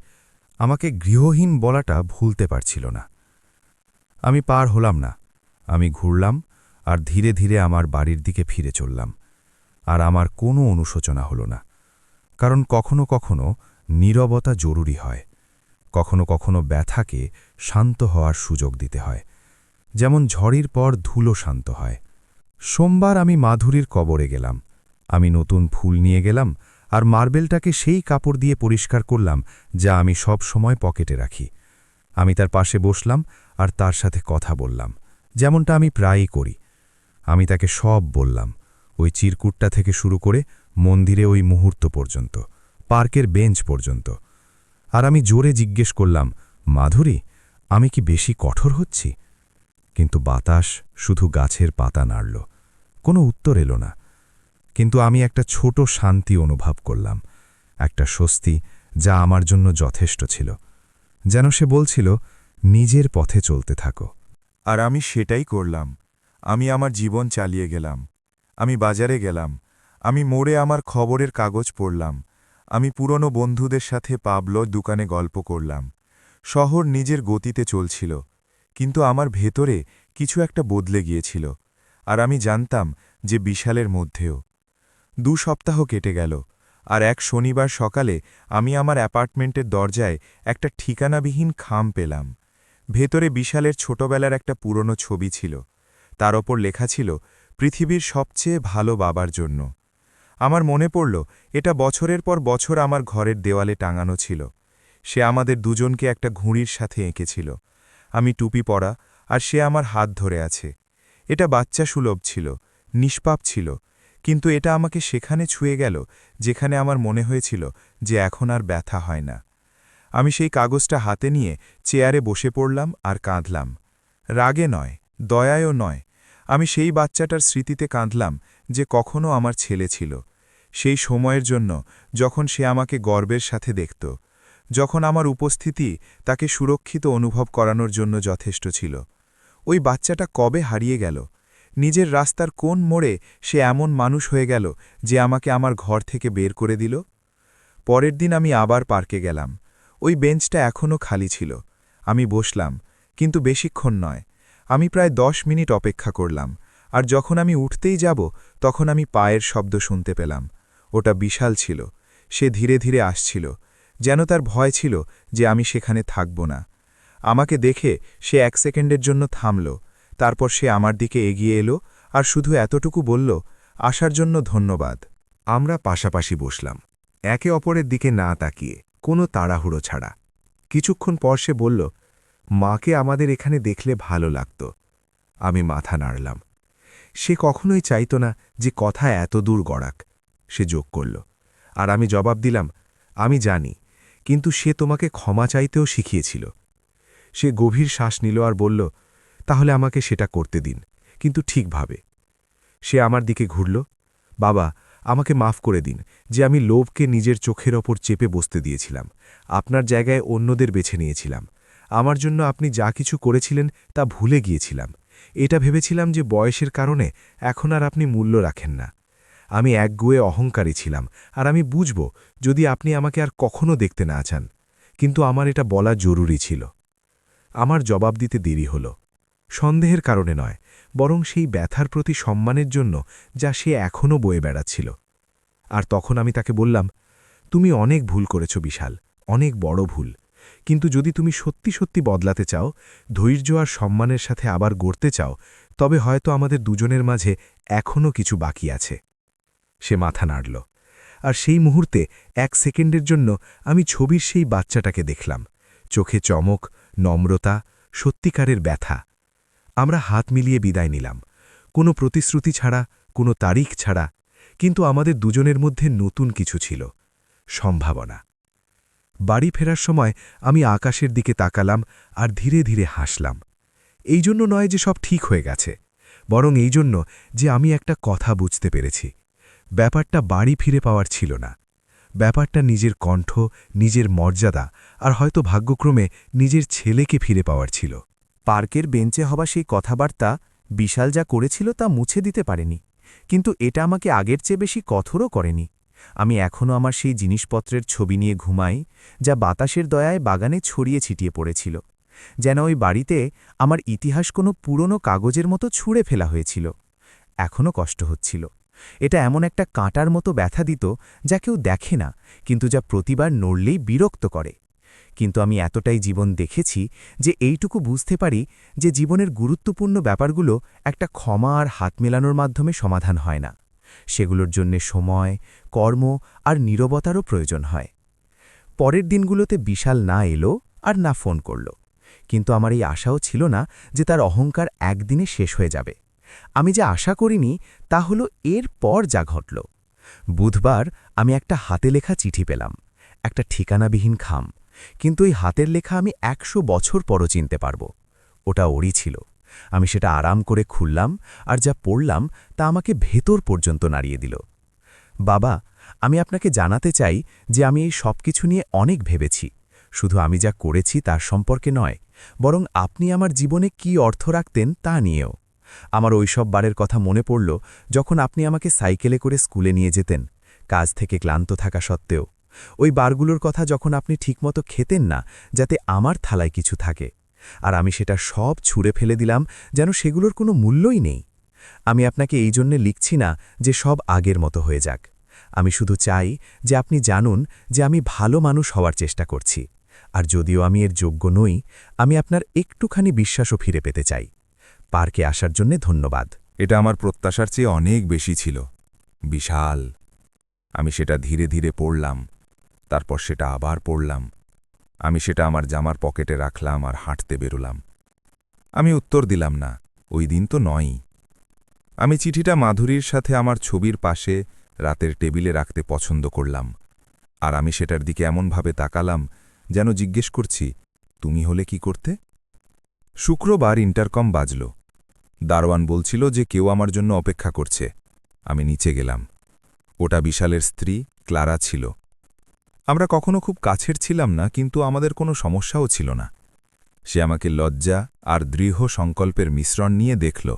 S3: আমাকে গৃহহীন বলাটা ভুলতে পারছিল না। আমি পার হলাম না। আমি ঘুরলাম আর ধীরে ধীরে আমার বাড়ির দিকে ফিরে চললাম। আর আমার কোনো অনুশোচনা হলো না,
S1: কারণ কখনো কখনো নীরবতা জরুরি হয়, কখনো কখনো ব্যথাকে শান্ত হওয়ার সুযোগ দিতে হয়, যেমন ঝড়ের পর ধুলো শান্ত হয়। সোমবার আমি মাধুরীর কবরে গেলাম। আমি নতুন ফুল নিয়ে গেলাম আর মার্বেলটাকে সেই কাপড় দিয়ে পরিষ্কার করলাম যা আমি সব সময় পকেটে রাখি। আমি তার পাশে বসলাম আর তার সাথে কথা বললাম, যেমনটা আমি প্রায়ই করি। আমি তাকে সব বললাম, ওই চিরকুটটা থেকে শুরু করে মন্দিরে ওই মুহূর্ত পর্যন্ত, পার্কের বেঞ্চ পর্যন্ত। আর আমি জোরে জিজ্ঞেস করলাম, মাধুরী, আমি কি বেশি কঠোর হচ্ছি? কিন্তু বাতাস শুধু গাছের পাতা নাড়ল, কোনো উত্তর এলো না। কিন্তু আমি একটা ছোট শান্তি অনুভব করলাম, একটা স্বস্তি যা আমার জন্য যথেষ্ট ছিল। যেন সে বলছিল, নিজের পথে চলতে থাকো।
S3: আর আমি সেটাই করলাম। আমি আমার জীবন চালিয়ে গেলাম। আমি বাজারে গেলাম। আমি মোড়ে আমার খবরের কাগজ পড়লাম। আমি পুরনো বন্ধুদের সাথে পাবলোর দোকানে গল্প করলাম। শহর নিজের গতিতে চলছিল, কিন্তু আমার ভেতরে কিছু একটা বদলে গিয়েছিল। আর আমি জানতাম যে বিশালের মধ্যেও। 2 সপ্তাহ কেটে গেল, আর এক শনিবার সকালে আমি আমার অ্যাপার্টমেন্টের দরজায় একটা ঠিকানাবিহীন খাম পেলাম। ভেতরে বিশালের ছোটবেলার একটা পুরনো ছবি ছিল। তার ওপর লেখা ছিল, পৃথিবীর সবচেয়ে ভালো বাবার জন্য। আমার মনে পড়ল, এটা বছরের পর বছর আমার ঘরের দেওয়ালে টাঙানো ছিল। সে আমাদের দুজনকে একটা ঘুড়ির সাথে এঁকেছিল। আমি টুপি পরা, আর সে আমার হাত ধরে আছে। এটা বাচ্চা সুলভ ছিল, নিষ্পাপ ছিল, কিন্তু এটা আমাকে সেখানে ছুঁয়ে গেল যেখানে আমার মনে হয়েছিল যে এখন আর ব্যথা হয় না। আমি সেই কাগজটা হাতে নিয়ে চেয়ারে বসে পড়লাম আর কাঁদলাম। রাগে নয়, দয়ায়ও নয়। আমি সেই বাচ্চাটার স্মৃতিতে কাঁদলাম যে কখনো আমার ছেলে ছিল। সেই সময়ের জন্য যখন সে আমাকে গর্বের সাথে দেখত, যখন আমার উপস্থিতি তাকে সুরক্ষিত অনুভব করানোর জন্য যথেষ্ট ছিল। ওই বাচ্চাটা কবে হারিয়ে গেল? নিজের রাস্তার কোন মোড়ে সে এমন মানুষ হয়ে গেল যে আমাকে আমার ঘর থেকে বের করে দিল? পরের দিন আমি আবার পার্কে গেলাম। ওই বেঞ্চটা এখনও খালি ছিল। আমি বসলাম, কিন্তু বেশিক্ষণ নয়। আমি প্রায় 10 মিনিট অপেক্ষা করলাম, আর যখন আমি উঠতেই যাব তখন আমি পায়ের শব্দ শুনতে পেলাম। ওটা বিশাল ছিল। সে ধীরে ধীরে আসছিল, যেন তার ভয় ছিল যে আমি সেখানে থাকব না। আমাকে দেখে সে 1 সেকেন্ডের জন্য থামল, তারপর সে আমার দিকে এগিয়ে এলো আর শুধু এতটুকু বলল, আসার জন্য ধন্যবাদ। আমরা পাশাপাশি বসলাম, একে অপরের দিকে না তাকিয়ে, কোনো তাড়াহুড়ো ছাড়া। কিছুক্ষণ পর সে বলল, মাকে আমাদের এখানে দেখলে ভালো লাগত। আমি মাথা নাড়লাম। সে কখনোই চাইত না যে কথা এত দূর গড়াক। সে যোগ করল, আর আমি জবাব দিলাম, আমি জানি, কিন্তু সে তোমাকে ক্ষমা চাইতেও শিখিয়েছিল। সে গভীর শ্বাস নিল আর বলল, তাহলে আমাকে সেটা করতে দিন, কিন্তু ঠিকভাবে। সে আমার দিকে ঘুরল। বাবা, আমাকে মাফ করে দিন যে আমি লোভকে নিজের চোখের ওপর চেপে বসতে দিয়েছিলাম। আপনার জায়গায় অন্যদের বেছে নিয়েছিলাম। আমার জন্য আপনি যা কিছু করেছিলেন তা ভুলে গিয়েছিলাম। এটা ভেবেছিলাম যে বয়সের কারণে এখন আর আপনি মূল্য রাখেন না। আমি একগুয়ে অহংকারী ছিলাম, আর আমি বুঝব যদি আপনি আমাকে আর কখনো দেখতে না চান। কিন্তু আমার এটা বলা জরুরি ছিল। আমার জবাব দিতে দেরি হল। সন্দেহের কারণে নয়, বরং সেই ব্যথার প্রতি সম্মানের জন্য যা সে এখনও বয়ে বেড়াচ্ছিল। আর তখন আমি তাকে বললাম, তুমি অনেক ভুল করেছ বিশাল, অনেক বড় ভুল। কিন্তু যদি তুমি সত্যি সত্যি বদলাতে চাও, ধৈর্য আর সম্মানের সাথে আবার গড়তে চাও, তবে হয়তো আমাদের দুজনের মাঝে এখনও কিছু বাকি আছে। সে মাথা নাড়ল, আর সেই মুহূর্তে 1 সেকেন্ডের জন্য আমি ছবির সেই বাচ্চাটাকে দেখলাম। চোখে চমক, নম্রতা, সত্যিকারের ব্যথা। আমরা হাত মিলিয়ে বিদায় নিলাম, কোনো প্রতিশ্রুতি ছাড়া, কোনো তারিখ ছাড়া, কিন্তু আমাদের দুজনের মধ্যে নতুন কিছু ছিল, সম্ভাবনা। বাড়ি ফেরার সময় আমি আকাশের দিকে তাকালাম আর ধীরে ধীরে হাসলাম। এই জন্য নয় যে সব ঠিক হয়ে গেছে, বরং এই জন্য যে আমি একটা কথা বুঝতে পেরেছি। ব্যাপারটা বাড়ি ফিরে পাওয়ার ছিল না। ব্যাপারটা নিজের কণ্ঠ, নিজের মর্যাদা, আর হয়তো ভাগ্যক্রমে নিজের ছেলেকে ফিরে পাওয়ার ছিল।
S1: পার্কের বেঞ্চে হওয়া সেই কথাবার্তা বিশাল যা করেছিল তা মুছে দিতে পারেনি, কিন্তু এটা আমাকে আগের চেয়ে বেশি কঠোরও করেনি। আমি এখনও আমার সেই জিনিসপত্রের ছবি নিয়ে ঘুমাই, যা বাতাসের দয়ায় বাগানে ছড়িয়ে ছিটিয়ে পড়েছিল, যেন ওই বাড়িতে আমার ইতিহাস কোনো পুরনো কাগজের মতো ছুঁড়ে ফেলা হয়েছিল। এখনও কষ্ট হচ্ছিল, এটা এমন একটা কাঁটার মতো ব্যথা দিত যা কেউ দেখে না, কিন্তু যা প্রতিবার নড়লেই বিরক্ত করে। কিন্তু আমি এতটাই জীবন দেখেছি যে এইটুকু বুঝতে পারি যে জীবনের গুরুত্বপূর্ণ ব্যাপারগুলো একটা ক্ষমা আর হাত মেলানোর মাধ্যমে সমাধান হয় না। সেগুলোর জন্যে সময়, কর্ম আর নীরবতারও প্রয়োজন হয়। পরের দিনগুলোতে বিশাল না এলো আর না ফোন করল, কিন্তু আমার এই আশাও ছিল না যে তার অহংকার একদিনে শেষ হয়ে যাবে। আমি যা আশা করিনি তা হলো এর পর যা ঘটল। বুধবার আমি একটা হাতে লেখা চিঠি পেলাম, একটা ঠিকানাবিহীন খাম, কিন্তু এই হাতের লেখা আমি 100 বছর পরও চিনতে পারব। ওটা ওরই ছিল। আমি সেটা আরাম করে খুললাম, আর যা পড়লাম তা আমাকে ভেতর পর্যন্ত নাড়িয়ে দিল। বাবা, আমি আপনাকে জানাতে চাই যে আমি এই সব কিছু নিয়ে অনেক ভেবেছি, শুধু আমি যা করেছি তার সম্পর্কে নয়, বরং আপনি আমার জীবনে কি অর্থ রাখতেন তা নিয়েও। আমার ওইসব বারের কথা মনে পড়ল যখন আপনি আমাকে সাইকেলে করে স্কুলে নিয়ে যেতেন, কাজ থেকে ক্লান্ত থাকা সত্ত্বেও। ওই বারগুলোর কথা যখন আপনি ঠিকমতো খেতেন না যাতে আমার থালায় কিছু থাকে, আর আমি সেটা সব ছুঁড়ে ফেলে দিলাম যেন সেগুলোর কোনো মূল্যই নেই। আমি আপনাকে এই জন্যে লিখছি না যে সব আগের মতো হয়ে যাক। আমি শুধু চাই যে আপনি জানুন যে আমি ভালো মানুষ হওয়ার চেষ্টা করছি, আর যদিও আমি এর যোগ্য নই, আমি আপনার একটুখানি বিশ্বাসও ফিরে পেতে চাই। পার্কে আসার জন্যে ধন্যবাদ।
S3: এটা আমার প্রত্যাশার চেয়ে অনেক বেশি ছিল। বিশাল। আমি সেটা ধীরে ধীরে পড়লাম, তারপর সেটা আবার পড়লাম। আমি সেটা আমার জামার পকেটে রাখলাম আর হাঁটতে বেরোলাম। আমি উত্তর দিলাম না, ওই দিন তো নয়ই। আমি চিঠিটা মাধুরীর সাথে আমার ছবির পাশে রাতের টেবিলে রাখতে পছন্দ করলাম, আর আমি সেটার দিকে এমনভাবে তাকালাম যেন জিজ্ঞেস করছি, তুমি হলে কি করতে? শুক্রবার ইন্টারকম বাজল। দারোয়ান বলছিল যে কেউ আমার জন্য অপেক্ষা করছে। আমি নিচে গেলাম। ওটা বিশালের স্ত্রী ক্লারা ছিল। আমরা কখনো খুব কাছের ছিলাম না, কিন্তু আমাদের কোনো সমস্যাও ছিল না। সে আমাকে লজ্জা আর দৃঢ় সংকল্পের মিশ্রণ নিয়ে দেখল।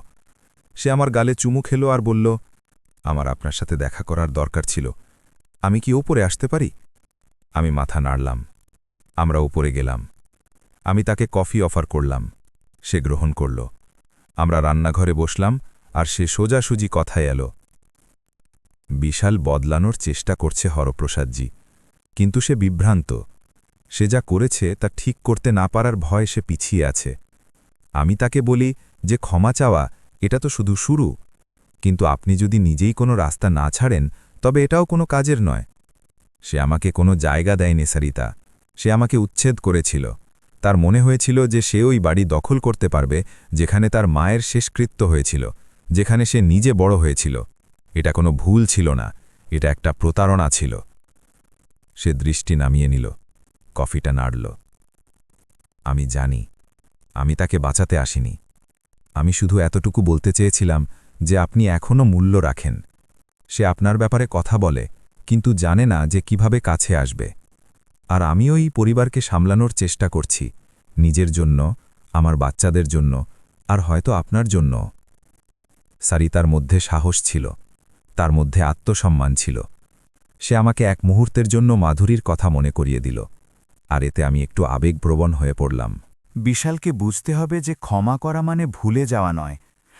S3: সে আমার গালে চুমু খেল আর বলল, আমার আপনার সাথে দেখা করার দরকার ছিল। আমি কি ওপরে আসতে পারি? আমি মাথা নাড়লাম। আমরা উপরে গেলাম। আমি তাকে কফি অফার করলাম। সে গ্রহণ করল। আমরা রান্নাঘরে বসলাম, আর সে সোজাসুজি কথায় এলো। বিশাল বদলানোর চেষ্টা করছে হরপ্রসাদজি, কিন্তু সে বিভ্রান্ত। সে যা করেছে তা ঠিক করতে না পারার ভয় সে পিছিয়ে আছে। আমি তাকে বলি যে ক্ষমা চাওয়া এটা তো শুধু শুরু, কিন্তু আপনি যদি নিজেই কোনো রাস্তা না ছাড়েন তবে এটাও কোনো কাজের নয়। সে আমাকে কোনো জায়গা দেয়নি সারিতা। সে আমাকে উচ্ছেদ করেছিল। তার মনে হয়েছিল যে সে ওই বাড়ি দখল করতে পারবে যেখানে তার মায়ের শেষকৃত্য হয়েছিল, যেখানে সে নিজে বড় হয়েছিল। এটা কোনো ভুল ছিল না, এটা একটা প্রতারণা ছিল। সে দৃষ্টি নামিয়ে নিল, কফিটা নাড়ল। আমি জানি, আমি তাকে বাঁচাতে আসিনি। আমি শুধু এতটুকু বলতে চেয়েছিলাম যে আপনি এখনও মূল্য রাখেন। সে আপনার ব্যাপারে কথা বলে, কিন্তু জানে না যে কিভাবে কাছে আসবে। আর আমিও এই পরিবারকে সামলানোর চেষ্টা করছি, নিজের জন্য, আমার বাচ্চাদের জন্য, আর হয়তো আপনার জন্য। সারিতার মধ্যে সাহস ছিল, তার মধ্যে আত্মসম্মান ছিল। সে আমাকে এক মুহূর্তের জন্য মাধুরীর কথা মনে করিয়ে দিল, আর এতে আমি একটু আবেগপ্রবণ হয়ে পড়লাম।
S5: বিশালকে বুঝতে হবে যে ক্ষমা করা মানে ভুলে যাওয়া নয়,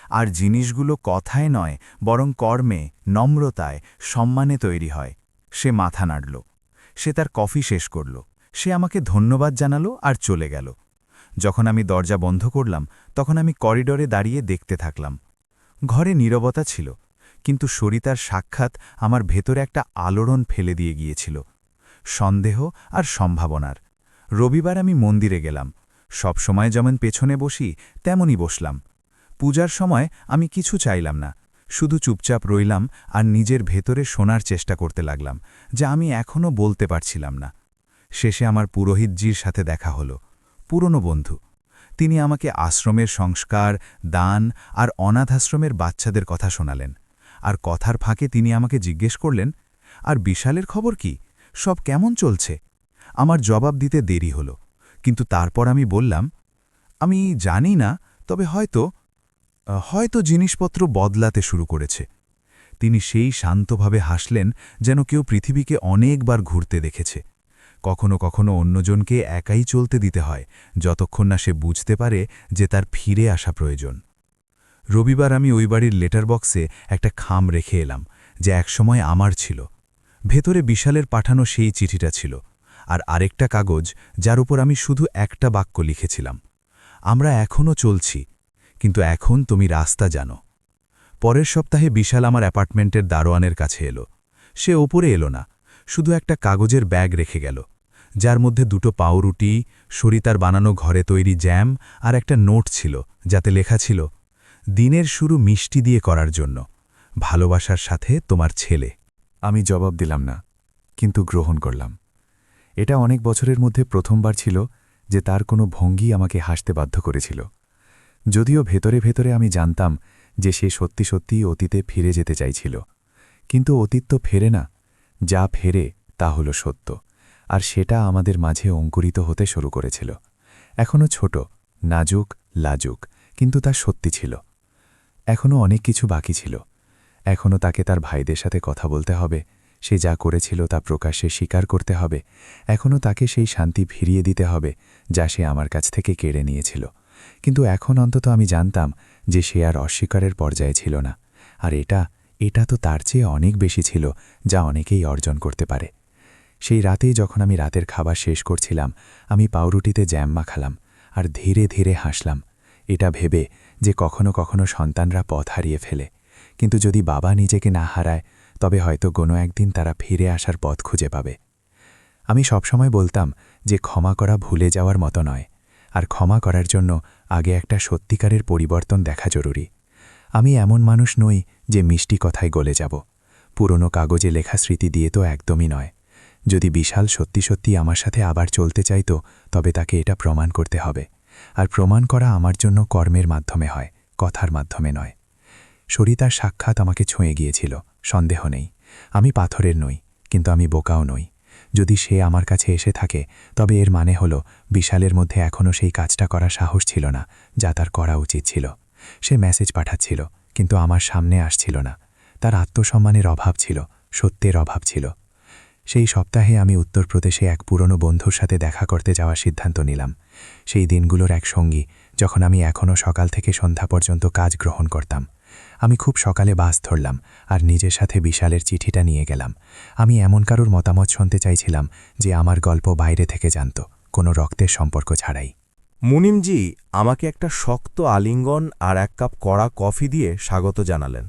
S5: আর জিনিসগুলো কথায় নয় বরং কর্মে, নম্রতায়, সম্মানে তৈরি হয়। সে মাথা নাড়ল। সে তার কফি শেষ করল। সে আমাকে ধন্যবাদ জানালো আর চলে গেল। যখন আমি দরজা বন্ধ করলাম তখন আমি করিডোরে দাঁড়িয়ে দেখতে থাকলাম। ঘরে নীরবতা ছিল, কিন্তু সরিতার সাক্ষাৎ আমার ভেতরে একটা আলোড়ন ফেলে দিয়ে গিয়েছিল, সন্দেহ আর সম্ভাবনার। রবিবার আমি মন্দিরে গেলাম। সব সময় যেমন পেছনে বসি তেমনই বসলাম। পূজার সময় আমি কিছু চাইলাম না, শুধু চুপচাপ রইলাম আর নিজের ভেতরে শোনার চেষ্টা করতে লাগলাম, যা আমি এখনও বলতে পারছিলাম না। শেষে আমার পুরোহিতজির সাথে দেখা হলো, পুরনো বন্ধু। তিনি আমাকে আশ্রমের সংস্কার, দান আর অনাথাশ্রমের বাচ্চাদের কথা শোনালেন। আর কথার ফাঁকে তিনি আমাকে জিজ্ঞেস করলেন, আর বিশালের খবর কি, সব কেমন চলছে? আমার জবাব দিতে দেরি হলো, কিন্তু তারপর আমি বললাম, আমি জানি না, তবে হয়তো জিনিসপত্র বদলাতে শুরু করেছে। তিনি সেই শান্তভাবে হাসলেন, যেন কেউ পৃথিবীকে অনেকবার ঘুরতে দেখেছে। কখনো কখনো অন্যজনকে একাই চলতে দিতে হয়, যতক্ষণ না সে বুঝতে পারে যে তার ফিরে আসা প্রয়োজন। রবিবার আমি ওই বাড়ির লেটার বক্সে একটা খাম রেখে এলাম, যে একসময় আমার ছিল। ভেতরে বিশালের পাঠানো সেই চিঠিটা ছিল, আর আরেকটা কাগজ যার উপর আমি শুধু একটা বাক্য লিখেছিলাম, আমরা এখনও চলছি, কিন্তু এখন তুমি রাস্তা জানো। পরের সপ্তাহে বিশাল আমার অ্যাপার্টমেন্টের দারোয়ানের কাছে এলো। সে ওপরে এলো না, শুধু একটা কাগজের ব্যাগ রেখে গেল, যার মধ্যে 2টো পাউরুটি, সরিতার বানানো ঘরে তৈরি জ্যাম আর একটা নোট ছিল, যাতে লেখা ছিল, দিনের শুরু মিষ্টি দিয়ে করার জন্য, ভালোবাসার সাথে তোমার ছেলে।
S3: আমি জবাব দিলাম না, কিন্তু গ্রহণ করলাম। এটা অনেক বছরের মধ্যে প্রথমবার ছিল যে তার কোনো ভঙ্গি আমাকে হাসতে বাধ্য করেছিল। যদিও ভেতরে ভেতরে আমি জানতাম যে সে সত্যি সত্যিই অতীতে ফিরে যেতে চাইছিল। কিন্তু অতীত তো ফেরে না, যা ফেরে তা হল সত্য, আর সেটা আমাদের মাঝে অঙ্কুরিত হতে শুরু করেছিল। এখনও ছোট, নাজুক, লাজুক, কিন্তু তা সত্যি ছিল। এখনও অনেক কিছু বাকি ছিল। এখনও তাকে তার ভাইদের সাথে কথা বলতে হবে, সে যা করেছিল তা প্রকাশ্যে স্বীকার করতে হবে। এখনও তাকে সেই শান্তি ফিরিয়ে দিতে হবে যা সে আমার কাছ থেকে কেড়ে নিয়েছিল। কিন্তু এখন অন্তত আমি জানতাম যে সে আর অস্বীকারের পর্যায়ে ছিল না, আর এটা তো তার চেয়ে অনেক বেশি ছিল, যা অনেকেই অর্জন করতে পারে। সেই রাতেই যখন আমি রাতের খাবার শেষ করছিলাম, আমি পাউরুটিতে জ্যাম মাখালাম আর ধীরে ধীরে হাসলাম, এটা ভেবে যে কখনো কখনো সন্তানরা পথ হারিয়ে ফেলে, কিন্তু যদি বাবা নিজেকে না হারায় তবে হয়তো কোনো একদিন তারা ফিরে আসার পথ খুঁজে পাবে। আমি সবসময় বলতাম যে ক্ষমা করা ভুলে যাওয়ার মতো নয়, আর ক্ষমা করার জন্য আগে একটা সত্যিকারের পরিবর্তন দেখা জরুরি। আমি এমন মানুষ নই যে মিষ্টি কথায় গলে যাব, পুরনো কাগজে লেখা স্মৃতি দিয়ে তো একদমই নয়। যদি বিশাল সত্যি সত্যি আমার সাথে আবার চলতে চাইত, তবে তাকে এটা প্রমাণ করতে হবে, আর প্রমাণ করা আমার জন্য কর্মের মাধ্যমে হয়, কথার মাধ্যমে নয়। সরিতার সাক্ষাৎ আমাকে ছুঁয়ে গিয়েছিল, সন্দেহ নেই। আমি পাথরের নই, কিন্তু আমি বোকাও নই। যদি সে আমার কাছে এসে থাকে, তবে এর মানে হলো বিশালের মধ্যে এখনও সেই কাজটা করার সাহস ছিল না যা তার করা উচিত ছিল। সে মেসেজ পাঠাচ্ছিল, কিন্তু আমার সামনে আসছিল না। তার আত্মসম্মানের অভাব ছিল, সত্যের অভাব ছিল। সেই সপ্তাহে আমি উত্তরপ্রদেশে এক পুরনো বন্ধুর সাথে দেখা করতে যাওয়ার সিদ্ধান্ত নিলাম। সেই দিনগুলোর এক সঙ্গী, যখন আমি এখনও সকাল থেকে সন্ধ্যা পর্যন্ত কাজ গ্রহণ করতাম। আমি খুব সকালে বাস ধরলাম আর নিজের সাথে বিশালের চিঠিটা নিয়ে গেলাম। আমি এমন কারোর মতামত শুনতে চাইছিলাম যে আমার গল্প বাইরে থেকে জানত, কোনো রক্তের সম্পর্ক ছাড়াই।
S1: মুনিমজি আমাকে একটা শক্ত আলিঙ্গন আর 1 কাপ কড়া কফি দিয়ে স্বাগত জানালেন।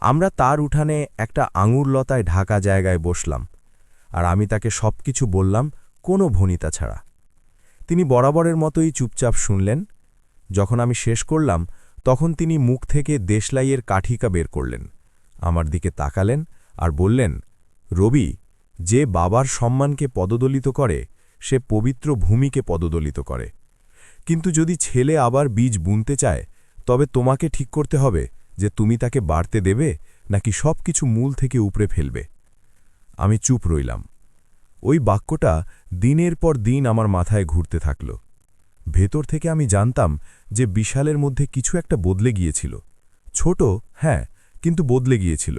S1: আমরা তার উঠানে একটা আঙুর লতায় ঢাকা জায়গায় বসলাম, আর আমি তাকে সবকিছু বললাম, কোনো ভনিতা ছাড়া। তিনি বরাবরের মতোই চুপচাপ শুনলেন। যখন আমি শেষ করলাম, তখন তিনি মুখ থেকে দেশলাইয়ের কাঠিকা বের করলেন, আমার দিকে তাকালেন আর বললেন, রবি, যে বাবার সম্মানকে পদদলিত করে সে পবিত্র ভূমিকে পদদলিত করে। কিন্তু যদি ছেলে আবার বীজ বুনতে চায়, তবে তোমাকে ঠিক করতে হবে যে তুমি তাকে বাড়তে দেবে নাকি সবকিছু মূল থেকে উপড়ে ফেলবে। আমি চুপ রইলাম। ওই বাক্যটা দিনের পর দিন আমার মাথায় ঘুরতে থাকল। ভেতর থেকে আমি জানতাম যে বিশালের মধ্যে কিছু একটা বদলে গিয়েছিল। ছোট, হ্যাঁ, কিন্তু বদলে গিয়েছিল।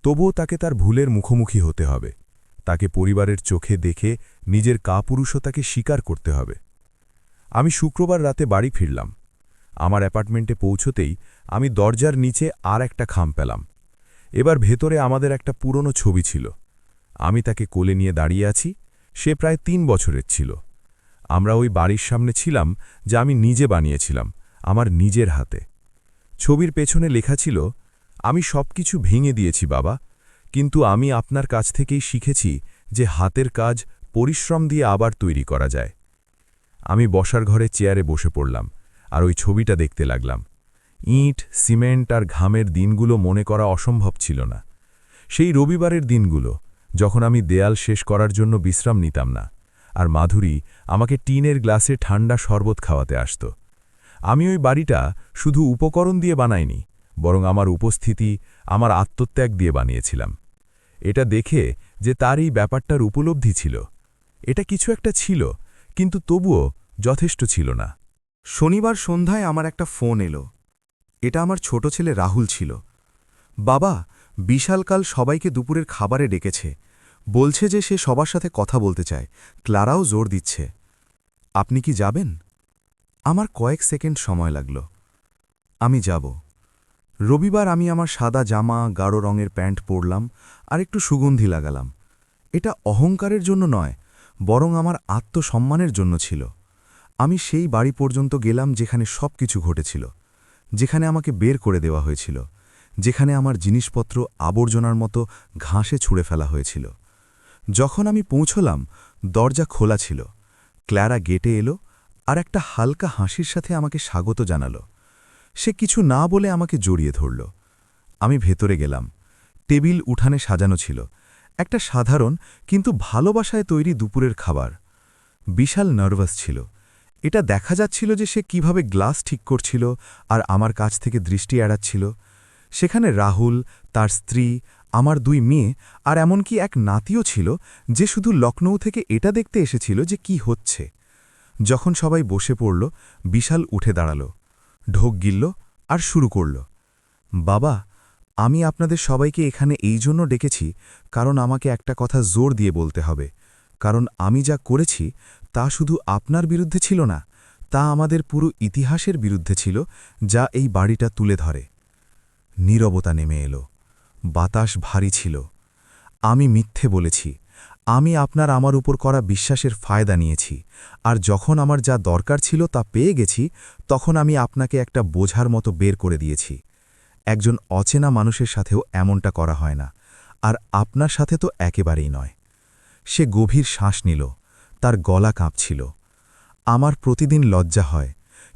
S1: তবুও তাকে তার ভুলের মুখোমুখি হতে হবে, তাকে পরিবারের চোখে দেখে নিজের কাপুরুষতাকে স্বীকার করতে হবে। আমি শুক্রবার রাতে বাড়ি ফিরলাম। আমার অ্যাপার্টমেন্টে পৌঁছতেই আমি দরজার নিচে আর একটা খাম পেলাম। এবার ভেতরে আমাদের একটা পুরনো ছবি ছিল। আমি তাকে কোলে নিয়ে দাঁড়িয়ে আছি। সে প্রায় 3 বছরের ছিল। আমরা ওই বাড়ির সামনে ছিলাম যা আমি নিজে বানিয়েছিলাম, আমার নিজের হাতে। ছবির পেছনে লেখা ছিল, আমি সবকিছু ভেঙে দিয়েছি বাবা, কিন্তু আমি আপনার কাছ থেকেই শিখেছি যে হাতের কাজ পরিশ্রম দিয়ে আবার তৈরি করা যায়। আমি বসার ঘরে চেয়ারে বসে পড়লাম আর ওই ছবিটা দেখতে লাগলাম। ইট, সিমেন্ট আর ঘামের দিনগুলো মনে করা অসম্ভব ছিল না। সেই রবিবারের দিনগুলো, যখন আমি দেয়াল শেষ করার জন্য বিশ্রাম নিতাম না, আর মাধুরী আমাকে টিনের গ্লাসে ঠান্ডা শরবত খাওয়াতে আসত। আমি ওই বাড়িটা শুধু উপকরণ দিয়ে বানাইনি, বরং আমার উপস্থিতি, আমার আত্মত্যাগ দিয়ে বানিয়েছিলাম। এটা দেখে যে তার এই ব্যাপারটার উপলব্ধি ছিল। এটা কিছু একটা ছিল, কিন্তু তবুও যথেষ্ট ছিল না।
S6: শনিবার সন্ধ্যায় আমার একটা ফোন এলো। এটা আমার ছোট ছেলে রাহুল ছিল। বাবা, বিশালকাল সবাইকে দুপুরের খাবারে ডেকেছে, বলছে যে সে সবার সাথে কথা বলতে চায়, ক্লারাও জোর দিচ্ছে। আপনি কি যাবেন? আমার কয়েক সেকেন্ড সময় লাগল। আমি যাব। রবিবার আমি আমার সাদা জামা, গাঢ় রঙের প্যান্ট পরলাম আর একটু সুগন্ধি লাগালাম। এটা অহংকারের জন্য নয়, বরং আমার আত্মসম্মানের জন্য ছিল। আমি সেই বাড়ি পর্যন্ত গেলাম যেখানে সব কিছু ঘটেছিল, যেখানে আমাকে বের করে দেওয়া হয়েছিল, যেখানে আমার জিনিসপত্র আবর্জনার মতো ঘাসে ছুঁড়ে ফেলা হয়েছিল। যখন আমি পৌঁছলাম, দরজা খোলা ছিল। ক্ল্যারা গেটে এলো আর একটা হালকা হাসির সাথে আমাকে স্বাগত জানালো। সে কিছু না বলে আমাকে জড়িয়ে ধরল। আমি ভেতরে গেলাম। টেবিল উঠানে সাজানো ছিল, একটা সাধারণ কিন্তু ভালোবাসায় তৈরি দুপুরের খাবার। বিশাল নার্ভাস ছিল। এটা দেখা যাচ্ছিল যে সে কিভাবে গ্লাস ঠিক করছিল আর আমার কাছ থেকে দৃষ্টি এড়াচ্ছিল। সেখানে রাহুল, তার স্ত্রী, আমার 2 মেয়ে আর এমনকি এক নাতিও ছিল, যে শুধু লখনৌ থেকে এটা দেখতে এসেছিল যে কি হচ্ছে। যখন সবাই বসে পড়ল, বিশাল উঠে দাঁড়াল, ঢোক গিলল আর শুরু করল। বাবা, আমি আপনাদের সবাইকে এখানে এই জন্য ডেকেছি কারণ আমাকে একটা কথা জোর দিয়ে বলতে হবে, কারণ আমি যা করেছি তা শুধু আপনার বিরুদ্ধে ছিল না, তা আমাদের পুরো ইতিহাসের বিরুদ্ধে ছিল, যা এই বাড়িটা তুলে ধরে। নীরবতা নেমে এলো। বাতাস ভারী ছিল। আমি মিথ্যে বলেছি। আমি আপনার আমার উপর করা বিশ্বাসের ফায়দা নিয়েছি, আর যখন আমার যা দরকার ছিল তা পেয়ে গেছি, তখন আমি আপনাকে একটা বোঝার মতো বের করে দিয়েছি। একজন অচেনা মানুষের সাথেও এমনটা করা হয় না, আর আপনার সাথে তো একেবারেই নয়। সে গভীর শ্বাস নিল, তার গলা কাঁপছিল। আমার প্রতিদিন লজ্জা হয়,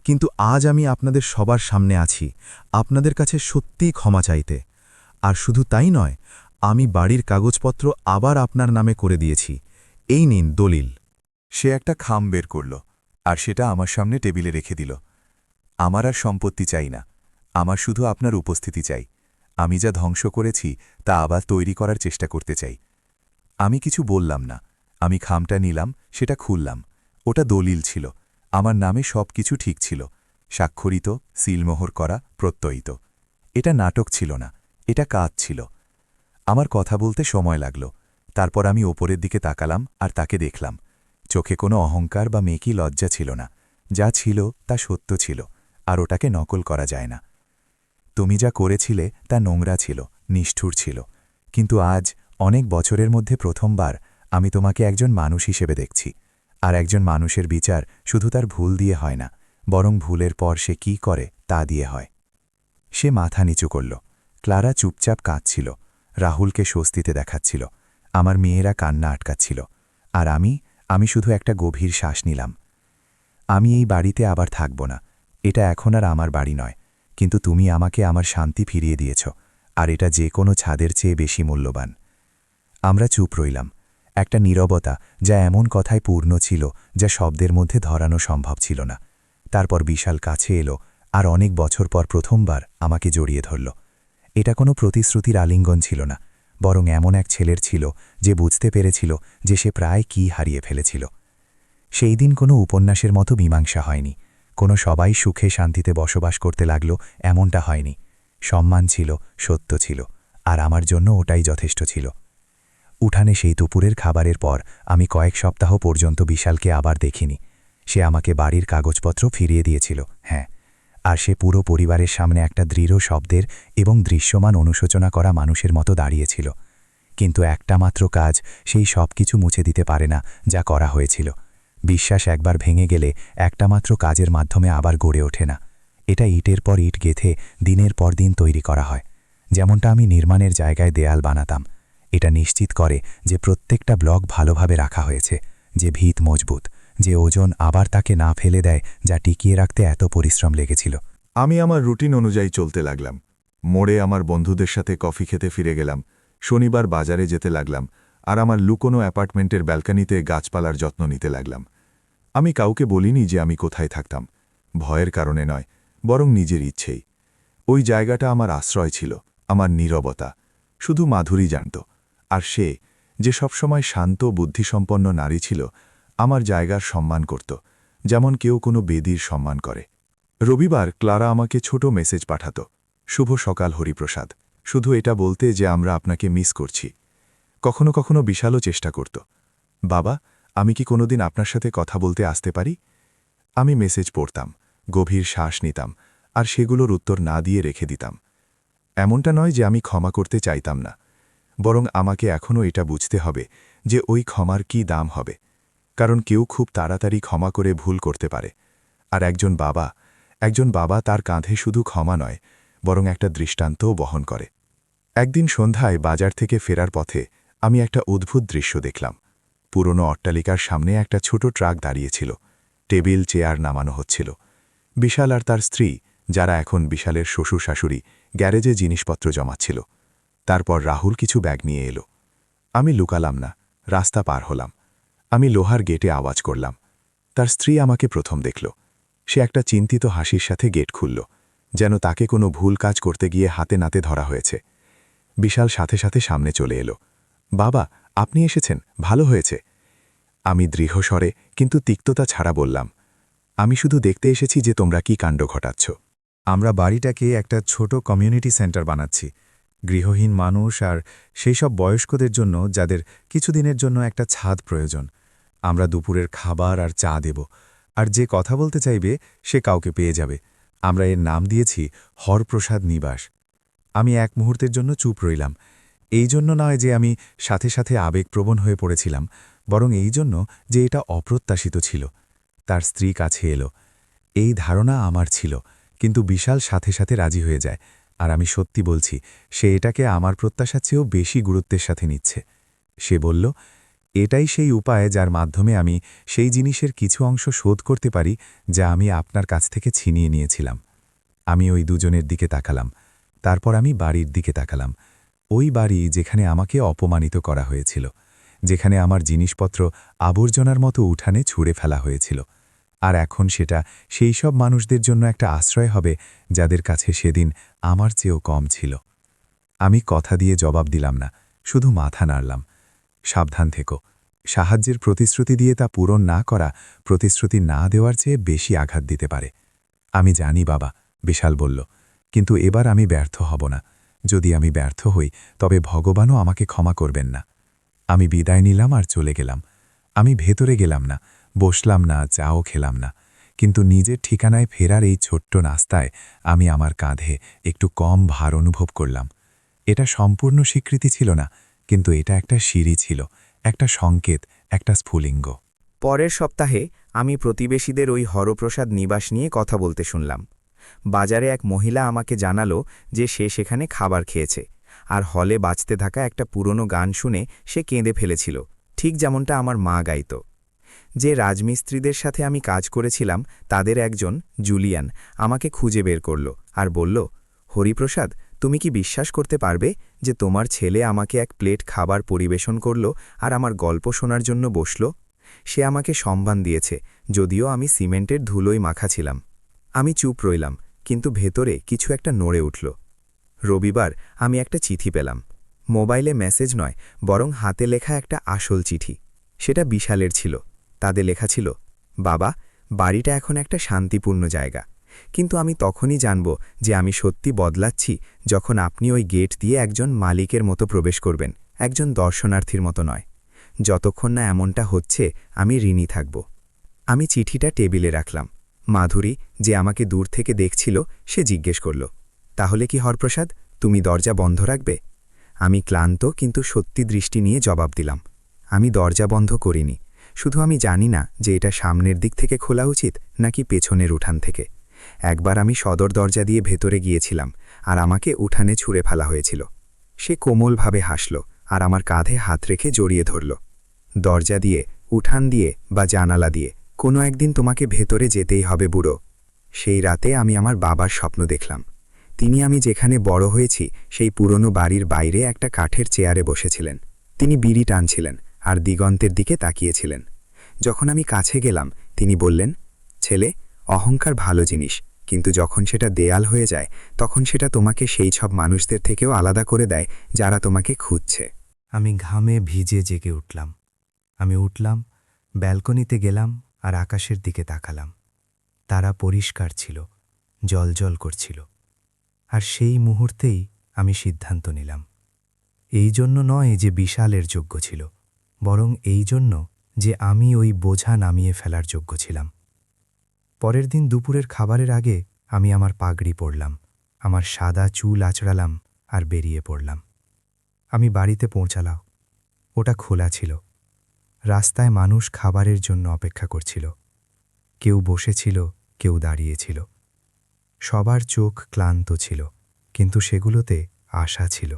S6: কিন্তু আজ আমি আপনাদের সবার সামনে আছি, আপনাদের কাছে সত্যিই ক্ষমা চাইতে। আর শুধু তাই নয়, আমি বাড়ির কাগজপত্র আবার আপনার নামে করে দিয়েছি। এই নিন দলিল।
S3: সে একটা খাম বের করল আর সেটা আমার সামনে টেবিলে রেখে দিল। আমার আর সম্পত্তি চাই না, আমার শুধু আপনার উপস্থিতি চাই। আমি যা ধ্বংস করেছি তা আবার তৈরি করার চেষ্টা করতে চাই। আমি কিছু বললাম না, আমি খামটা নিলাম, সেটা খুললাম। ওটা দলিল ছিল, আমার নামে সব কিছু ঠিক ছিল, স্বাক্ষরিত, সিলমোহর করা, প্রত্যয়িত। এটা নাটক ছিল না, এটা কাজ ছিল। আমার কথা বলতে সময় লাগল। তারপর আমি ওপরের দিকে তাকালাম আর তাকে দেখলাম। চোখে কোনো অহংকার বা মেকি লজ্জা ছিল না, যা ছিল তা সত্য ছিল, আর ওটাকে নকল করা যায় না। তুমি যা করেছিলে তা নোংরা ছিল, নিষ্ঠুর ছিল, কিন্তু আজ অনেক বছরের মধ্যে প্রথমবার আমি তোমাকে একজন মানুষ হিসেবে দেখছি। আর একজন মানুষের বিচার শুধু তার ভুল দিয়ে হয় না, বরং ভুলের পর সে কি করে তা দিয়ে হয়। সে মাথা নিচু করল। ক্লারা চুপচাপ কাঁদছিল, রাহুলকে স্বস্তিতে দেখাচ্ছিল, আমার মেয়েরা কান্না আটকাচ্ছিল, আর আমি শুধু একটা গভীর শ্বাস নিলাম। আমি এই বাড়িতে আবার থাকব না, এটা এখন আর আমার বাড়ি নয়, কিন্তু তুমি আমাকে আমার শান্তি ফিরিয়ে দিয়েছ, আর এটা যে কোনো ছাদের চেয়ে বেশি মূল্যবান। আমরা চুপ রইলাম, একটা নীরবতা যা এমন কথায় পূর্ণ ছিল যা শব্দের মধ্যে ধরানো সম্ভব ছিল না। তারপর বিশাল কাছে এলো আর অনেক বছর পর প্রথমবার আমাকে জড়িয়ে ধরল। এটা কোনো প্রতিশ্রুতির আলিঙ্গন ছিল না, বরং এমন এক ছেলের ছিল যে বুঝতে পেরেছিল যে সে প্রায় কি হারিয়ে ফেলেছিল। সেই দিন কোনো উপন্যাসের মতো মীমাংসা হয়নি, কোনো সবাই সুখে শান্তিতে বসবাস করতে লাগল এমনটা হয়নি। সম্মান ছিল, সত্য ছিল, আর আমার জন্য ওটাই যথেষ্ট ছিল। উঠানে সেই দুপুরের খাবারের পর আমি কয়েক সপ্তাহ পর্যন্ত বিশালকে আবার দেখিনি। সে আমাকে বাড়ির কাগজপত্র ফিরিয়ে দিয়েছিল, হ্যাঁ, আর সে পুরো পরিবারের সামনে একটা দৃঢ় শব্দের এবং দৃশ্যমান অনুশোচনা করা মানুষের মতো দাঁড়িয়েছিল। কিন্তু একটা মাত্র কাজ সেই সব কিছু মুছে দিতে পারে না যা করা হয়েছিল। বিশ্বাস একবার ভেঙে গেলে একটা মাত্র কাজের মাধ্যমে আবার গড়ে ওঠে না। এটা ইটের পর ইট গেঁথে দিনের পর দিন তৈরি করা হয়, যেমনটা আমি নির্মাণের জায়গায় দেয়াল বানাতাম। এটা নিশ্চিত করে যে প্রত্যেকটা ব্লক ভালোভাবে রাখা হয়েছে, যে ভিত মজবুত, যে ওজন আবার তাকে না ফেলে দেয় যা টিকিয়ে রাখতে এত পরিশ্রম লেগেছিল।
S2: আমি আমার রুটিন অনুযায়ী চলতে লাগলাম। মোড়ে আমার বন্ধুদের সাথে কফি খেতে ফিরে গেলাম, শনিবার বাজারে যেতে লাগলাম, আর আমার লুকোনো অ্যাপার্টমেন্টের ব্যালকানিতে গাছপালার যত্ন নিতে লাগলাম। আমি কাউকে বলিনি যে আমি কোথায় থাকতাম, ভয়ের কারণে নয়, বরং নিজের ইচ্ছেই। ওই জায়গাটা আমার আশ্রয় ছিল, আমার নীরবতা। শুধু মাধুরী জানত, আর সে, যে সবসময় শান্ত বুদ্ধিসম্পন্ন নারী ছিল, আমার জায়গার সম্মান করত, যেমন কেউ কোনো বেদির সম্মান করে। রবিবার ক্লারা আমাকে ছোট মেসেজ পাঠাত, শুভ সকাল হরিপ্রসাদ, শুধু এটা বলতে যে আমরা আপনাকে মিস করছি। কখনো কখনো বিশালও চেষ্টা করত, বাবা, আমি কি কোনোদিন আপনার সাথে কথা বলতে আসতে পারি? আমি মেসেজ পড়তাম, গভীর শ্বাস নিতাম,
S4: আর সেগুলোর উত্তর না দিয়ে রেখে দিতাম। এমনটা নয় যে আমি ক্ষমা করতে চাইতাম না, বরং আমাকে এখনও এটা বুঝতে হবে যে ওই ক্ষমার কী দাম হবে। কারণ কেউ খুব তাড়াতাড়ি ক্ষমা করে ভুল করতে পারে, আর একজন বাবা তার কাঁধে শুধু ক্ষমা নয়, বরং একটা দৃষ্টান্তও বহন করে। একদিন সন্ধ্যায় বাজার থেকে ফেরার পথে আমি একটা অদ্ভুত দৃশ্য দেখলাম। পুরনো অট্টালিকার সামনে একটা ছোট ট্রাক দাঁড়িয়েছিল, টেবিল চেয়ার নামানো হচ্ছিল। বিশাল আর তার স্ত্রী, যারা এখন বিশালের শ্বশুর শাশুড়ি, গ্যারেজে জিনিসপত্র জমাচ্ছিল। তারপর রাহুল কিছু ব্যাগ নিয়ে এলো। আমি লুকালাম না, রাস্তা পার হলাম। আমি লোহার গেটে আওয়াজ করলাম। তার স্ত্রী আমাকে প্রথম দেখল। সে একটা চিন্তিত হাসির সাথে গেট খুলল, যেন তাকে কোনো ভুল কাজ করতে গিয়ে হাতে নাতে ধরা হয়েছে। বিশাল সাথে সাথে সামনে চলে এলো। বাবা, আপনি এসেছেন, ভালো হয়েছে। আমি দৃঢ়স্বরে কিন্তু তিক্ততা ছাড়া বললাম, আমি শুধু দেখতে এসেছি যে তোমরা কি কাণ্ড ঘটাচ্ছ।
S5: আমরা বাড়িটাকে একটা ছোট কমিউনিটি সেন্টার বানাচ্ছি, গৃহহীন মানুষ আর সেই সব বয়স্কদের জন্য যাদের কিছুদিনের জন্য একটা ছাদ প্রয়োজন। আমরা দুপুরের খাবার আর চা দেব, আর যে কথা বলতে চাইবে সে কাউকে পেয়ে যাবে। আমরা এর নাম দিয়েছি হরপ্রসাদ নিবাস। আমি এক মুহূর্তের জন্য চুপ রইলাম। এই জন্য নয় যে আমি সাথে সাথে আবেগপ্রবণ হয়ে পড়েছিলাম, বরং এই জন্য যে এটা অপ্রত্যাশিত ছিল। তার স্ত্রী কাছে এলো। এই ধারণা আমার ছিল, কিন্তু বিশাল সাথে সাথে রাজি হয়ে যায়। আর আমি সত্যি বলছি, সে এটাকে আমার প্রত্যাশার চেয়েও বেশি গুরুত্বের সাথে নিচ্ছে। সে বলল, এটাই সেই উপায় যার মাধ্যমে আমি সেই জিনিসের কিছু অংশ শোধ করতে পারি যা আমি আপনার কাছ থেকে ছিনিয়ে নিয়েছিলাম। আমি ওই দুজনের দিকে তাকালাম। তারপর আমি বাড়ির দিকে তাকালাম। ওই বাড়ি যেখানে আমাকে অপমানিত করা হয়েছিল, যেখানে আমার জিনিসপত্র আবর্জনার মতো উঠানে ছুঁড়ে ফেলা হয়েছিল। আর এখন সেটা সেই সব মানুষদের জন্য একটা আশ্রয় হবে যাদের কাছে সেদিন আমার চেয়েও কম ছিল। আমি কথা দিয়ে জবাব দিলাম না, শুধু মাথা নাড়লাম। সাবধান থেকো। সাহায্যের প্রতিশ্রুতি দিয়ে তা পূরণ না করা প্রতিশ্রুতি না দেওয়ার চেয়ে বেশি আঘাত দিতে পারে। আমি জানি বাবা, বিশাল বলল, কিন্তু এবার আমি ব্যর্থ হব না। যদি আমি ব্যর্থ হই তবে ভগবানও আমাকে ক্ষমা করবেন না। আমি বিদায় নিলাম আর চলে গেলাম। আমি ভেতরে গেলাম না, বসলাম না, চাও খেলাম না। কিন্তু নিজের ঠিকানায় ফেরার এই ছোট্ট নাস্তায় আমি আমার কাঁধে একটু কম ভার অনুভব করলাম। এটা সম্পূর্ণ স্বীকৃতি ছিল না, কিন্তু এটা একটা সিঁড়ি ছিল, একটা সংকেত, একটা স্ফুলিঙ্গ।
S7: পরের সপ্তাহে আমি প্রতিবেশীদের ওই হরপ্রসাদ নিবাস নিয়ে কথা বলতে শুনলাম। বাজারে এক মহিলা আমাকে জানালো যে সে সেখানে খাবার খেয়েছে, আর হলে বাজতে থাকা একটা পুরনো গান শুনে সে কেঁদে ফেলেছিল, ঠিক যেমনটা আমার মা গাইত। যে রাজমিস্ত্রিদের সাথে আমি কাজ করেছিলাম তাদের একজন, জুলিয়ান, আমাকে খুঁজে বের করল আর বলল, হরিপ্রসাদ, তুমি কি বিশ্বাস করতে পারবে যে তোমার ছেলে আমাকে এক প্লেট খাবার পরিবেশন করল আর আমার গল্প শোনার জন্য বসল? সে আমাকে সম্মান দিয়েছে, যদিও আমি সিমেন্টের ধুলোয় মাখা ছিলাম। আমি চুপ রইলাম, কিন্তু ভেতরে কিছু একটা নড়ে উঠল। রবিবার আমি একটা চিঠি পেলাম। মোবাইলে মেসেজ নয়, বরং হাতে লেখা একটা আসল চিঠি। সেটা বিশালের ছিল। তাতে লেখা ছিল, বাবা, বাড়িটা এখন একটা শান্তিপূর্ণ জায়গা, কিন্তু আমি তখনই জানব যে আমি সত্যি বদলাচ্ছি যখন আপনি ওই গেট দিয়ে একজন মালিকের মতো প্রবেশ করবেন, একজন দর্শনার্থীর মতো নয়। যতক্ষণ না এমনটা হচ্ছে আমি ঋণী থাকব। আমি চিঠিটা টেবিলে রাখলাম। মাধুরী, যে আমাকে দূর থেকে দেখছিল, সে জিজ্ঞেস করল, তাহলে কি হরপ্রসাদ, তুমি দরজা বন্ধ রাখবে? আমি ক্লান্ত কিন্তু সত্যি দৃষ্টি নিয়ে জবাব দিলাম, আমি দরজা বন্ধ করিনি। শুধু আমি জানি না যে এটা সামনের দিক থেকে খোলা উচিত নাকি পেছনের উঠান থেকে। একবার আমি সদর দরজা দিয়ে ভেতরে গিয়েছিলাম, আর আমাকে উঠানে ছুঁড়ে ফেলা হয়েছিল। সে কোমলভাবে হাসল আর আমার কাঁধে হাত রেখে জড়িয়ে ধরল। দরজা দিয়ে, উঠান দিয়ে বা জানালা দিয়ে, কোনো একদিন তোমাকে ভেতরে যেতেই হবে বুড়ো। সেই রাতে আমি আমার বাবার স্বপ্ন দেখলাম। তিনি আমি যেখানে বড় হয়েছি সেই পুরনো বাড়ির বাইরে একটা কাঠের চেয়ারে বসেছিলেন। তিনি বিড়ি টানছিলেন আর দিগন্তের দিকে তাকিয়েছিলেন। যখন আমি কাছে গেলাম, তিনি বললেন, ছেলে, অহংকার ভালো জিনিস, কিন্তু যখন সেটা দেয়াল হয়ে যায় তখন সেটা তোমাকে সেই সব মানুষদের থেকেও আলাদা করে দেয় যারা তোমাকে খুঁজছে।
S5: আমি ঘামে ভিজে জেগে উঠলাম। আমি উঠলাম, ব্যালকনিতে গেলাম আর আকাশের দিকে তাকালাম। তারা পরিষ্কার ছিল, জলজল করছিল। আর সেই মুহূর্তেই আমি সিদ্ধান্ত নিলাম। এই জন্য নয় যে বিশালের যোগ্য ছিল, বরং এই জন্য যে আমি ওই বোঝা নামিয়ে ফেলার যোগ্য ছিলাম। পরের দিন দুপুরের খাবারের আগে
S4: আমি আমার পাগড়ি পরলাম, আমার সাদা চুল আঁচড়ালাম আর বেরিয়ে পড়লাম। আমি বাড়িতে পৌঁছালাম। ওটা খোলা ছিল। রাস্তায় মানুষ খাবারের জন্য অপেক্ষা করছিল। কেউ বসেছিল, কেউ দাঁড়িয়েছিল। সবার চোখ ক্লান্ত ছিল, কিন্তু সেগুলোতে আশা ছিল।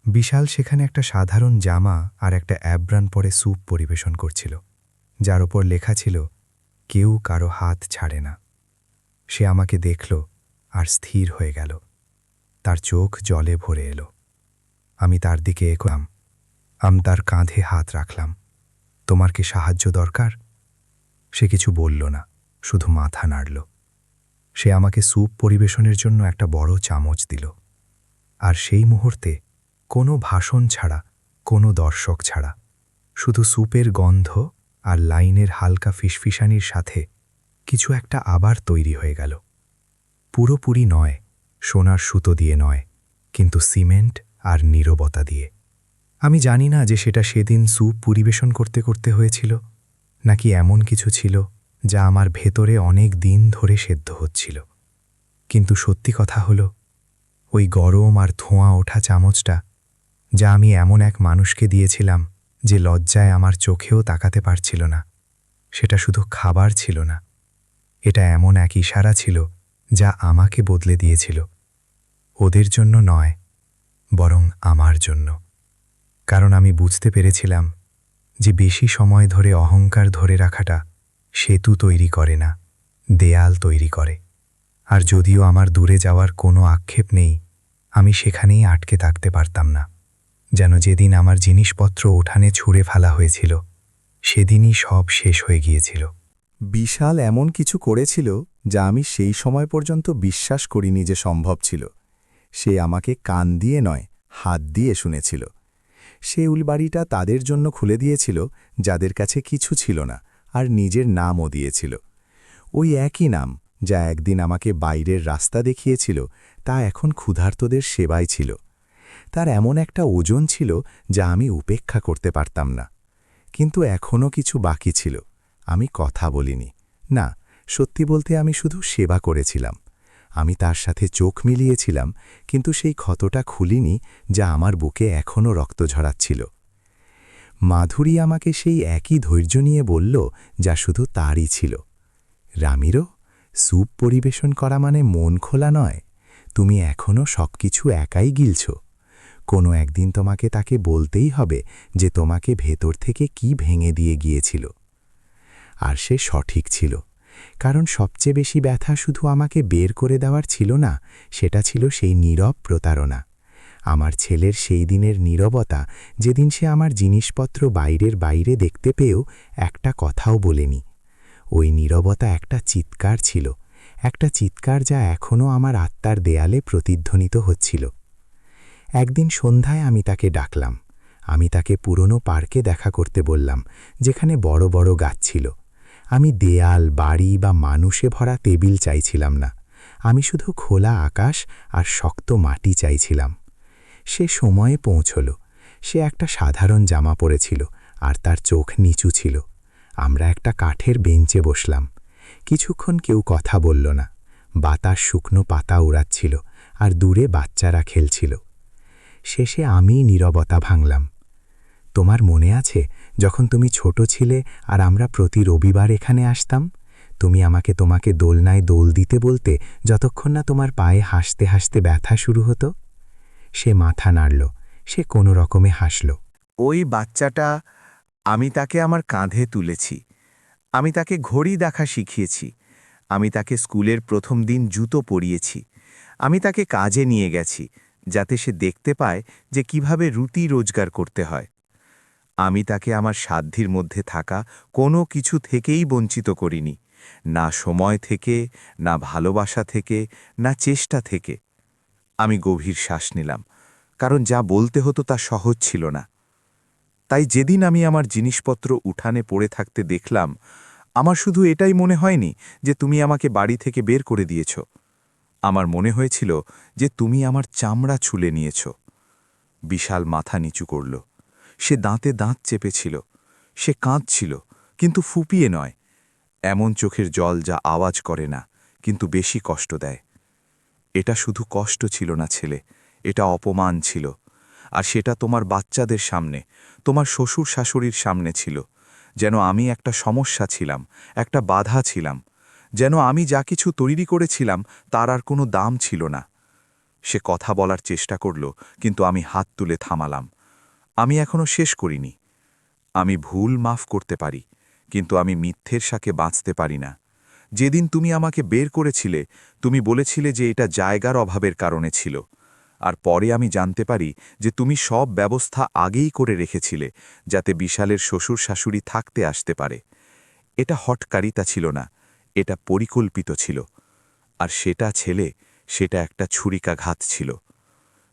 S4: বিশাল সেখানে একটা সাধারণ জামা আর একটা অ্যাব্রান পরে স্যুপ পরিবেশন করছিল, যার ওপর লেখা ছিল, কেউ কারো হাত ছাড়ে না। সে আমাকে দেখল আর স্থির হয়ে গেল। তার চোখ জলে ভরে এলো। আমি তার দিকে এগোলাম। আমি তার কাঁধে হাত রাখলাম। তোমার কি সাহায্য দরকার? সে কিছু বলল না, শুধু মাথা নাড়ল। সে আমাকে স্যুপ পরিবেশনের জন্য একটা বড় চামচ দিল। আর সেই মুহূর্তে কোনো ভাষণ ছাড়া, কোনো দর্শক ছাড়া, শুধু স্যুপের গন্ধ আর লাইনের হালকা ফিসফিসানির সাথে কিছু একটা আবার তৈরি হয়ে গেল। পুরোপুরি নয়, সোনার সুতো দিয়ে নয়, কিন্তু সিমেন্ট আর নীরবতা দিয়ে। আমি জানি না যে সেটা সেদিন স্যুপ পরিবেশন করতে করতে হয়েছিল, নাকি এমন কিছু ছিল যা আমার ভেতরে অনেক দিন ধরে সেদ্ধ হচ্ছিল। কিন্তু সত্যি কথা হলো, ওই গরম আর ধোঁয়া ওঠা চামচটা, যা আমি এমন এক মানুষকে দিয়েছিলাম যে লজ্জায় আমার চোখেও তাকাতে পারছিল না, সেটা শুধু খাবার ছিল না। এটা এমন এক ইশারা ছিল যা আমাকে বদলে দিয়েছিল। ওদের জন্য নয়, বরং আমার জন্য। কারণ আমি বুঝতে পেরেছিলাম যে বেশি সময় ধরে অহংকার ধরে রাখাটা সেতু তৈরি করে না, দেয়াল তৈরি করে। আর যদিও আমার দূরে যাওয়ার কোনো আক্ষেপ নেই, আমি সেখানেই আটকে থাকতে পারতাম না। যেন যেদিন আমার জিনিসপত্র উঠানে ছুঁড়ে ফেলা হয়েছিল, সেদিনই সব শেষ হয়ে গিয়েছিল।
S6: বিশাল এমন কিছু করেছিল যা আমি সেই সময় পর্যন্ত বিশ্বাস করিনি যে সম্ভব ছিল। সে আমাকে কান দিয়ে নয়, হাত দিয়ে শুনেছিল। সে উলবাড়িটা তাদের জন্য খুলে দিয়েছিল যাদের কাছে কিছু ছিল না, আর নিজের নামও দিয়েছিল। ওই একই নাম যা একদিন আমাকে বাইরের রাস্তা দেখিয়েছিল, তা এখন ক্ষুধার্তদের সেবায় ছিল। তার এমন একটা ওজন ছিল যা আমি উপেক্ষা করতে পারতাম না। কিন্তু এখনও কিছু বাকি ছিল। আমি কথা বলিনি। না, সত্যি বলতে আমি শুধু সেবা করেছিলাম। আমি তার সাথে চোখ মিলিয়েছিলাম, কিন্তু সেই ক্ষতটা খুলিনি যা আমার বুকে এখনও রক্ত ঝরাচ্ছিল। মাধুরী আমাকে সেই একই ধৈর্য নিয়ে বলল, যা শুধু তারই ছিল, রামিরো, স্যুপ পরিবেশন করা মানে মন খোলা নয়। তুমি এখনও সবকিছু একাই গিলছ। কোনো একদিন তোমাকে তাকে বলতেই হবে যে তোমাকে ভেতর থেকে কি ভেঙে দিয়ে গিয়েছিল। আর সে সঠিক ছিল, কারণ সবচেয়ে বেশি ব্যথা শুধু আমাকে বের করে দেওয়ার ছিল না, সেটা ছিল সেই নীরব প্রতারণা। আমার ছেলের সেই দিনের নীরবতা, যেদিন সে আমার জিনিসপত্র বাইরে দেখতে পেয়েও একটা কথাও বলেনি। ওই নীরবতা একটা চিৎকার ছিল, একটা চিৎকার যা এখনও আমার আত্মার দেয়ালে প্রতিধ্বনিত হচ্ছিল। একদিন সন্ধ্যায় আমি তাকে ডাকলাম। আমি তাকে পুরনো পার্কে দেখা করতে বললাম, যেখানে বড় বড় গাছ ছিল। আমি দেয়াল, বাড়ি বা মানুষে ভরা টেবিল চাইছিলাম না। আমি শুধু খোলা আকাশ আর শক্ত মাটি চাইছিলাম। সে সময়ে পৌঁছল। সে একটা সাধারণ জামা পরেছিল আর তার চোখ নিচু ছিল। আমরা একটা কাঠের বেঞ্চে বসলাম। কিছুক্ষণ কেউ কথা বলল না। বাতাস শুকনো পাতা উড়াচ্ছিল আর দূরে বাচ্চারা খেলছিল। শেষে আমি নীরবতা ভাঙলাম। তোমার মনে আছে যখন তুমি ছোট ছিলে আর আমরা প্রতি রবিবার এখানে আসতাম? তুমি আমাকে তোমাকে দোলনায় দোল দিতে বলতে যতক্ষণ না তোমার পায়ে হাসতে হাসতে ব্যথা শুরু হতো। সে মাথা নাড়ল। সে কোনো রকমে হাসল।
S5: ওই বাচ্চাটা, আমি তাকে আমার কাঁধে তুলেছি। আমি তাকে ঘড়ি দেখা শিখিয়েছি। আমি তাকে স্কুলের প্রথম দিন জুতো পরিয়েছি। আমি তাকে কাজে নিয়ে গেছি, যাতে সে দেখতে পায় যে কিভাবে রুটি রোজগার করতে হয়। আমি তাকে আমার সাধ্যের মধ্যে থাকা কোনো কিছু থেকেই বঞ্চিত করিনি, না সময় থেকে, না ভালোবাসা থেকে, না চেষ্টা থেকে। আমি গভীর শ্বাস নিলাম, কারণ যা বলতে হতো তা সহজ ছিল না। তাই যেদিন আমি আমার জিনিসপত্র উঠানে পড়ে থাকতে দেখলাম, আমার শুধু এটাই মনে হয়নি যে তুমি আমাকে বাড়ি থেকে বের করে দিয়েছ। আমার মনে হয়েছিল যে তুমি আমার চামড়া ছুলে নিয়েছ। বিশাল মাথা নিচু করল। সে দাঁতে দাঁত চেপেছিল। সে কাঁদছিল, কিন্তু ফুপিয়ে নয়। এমন চোখের জল যা আওয়াজ করে না,
S1: কিন্তু বেশি কষ্ট দেয়। এটা শুধু কষ্ট ছিল না ছেলে, এটা অপমান ছিল। আর সেটা তোমার বাচ্চাদের সামনে, তোমার শ্বশুর শাশুড়ির সামনে ছিল। যেন আমি একটা সমস্যা ছিলাম, একটা বাধা ছিলাম। যেন আমি যা কিছু তৈরি করেছিলাম তার আর কোনো দাম ছিল না। সে কথা বলার চেষ্টা করল, কিন্তু আমি হাত তুলে থামালাম। আমি এখনো শেষ করিনি। আমি ভুল মাফ করতে পারি, কিন্তু আমি মিথ্যের সাথে বাঁচতে পারি না। যেদিন তুমি আমাকে বের করেছিলে, তুমি বলেছিলে যে এটা জায়গার অভাবের কারণে ছিল। আর পরে আমি জানতে পারি যে তুমি সব ব্যবস্থা আগেই করে রেখেছিলে, যাতে বিশালের শ্বশুর শাশুড়ি থাকতে আসতে পারে। এটা হঠকারিতা ছিল না, এটা পরিকল্পিত ছিল। আর সেটা একটা ছুরিকাঘাত ছিল।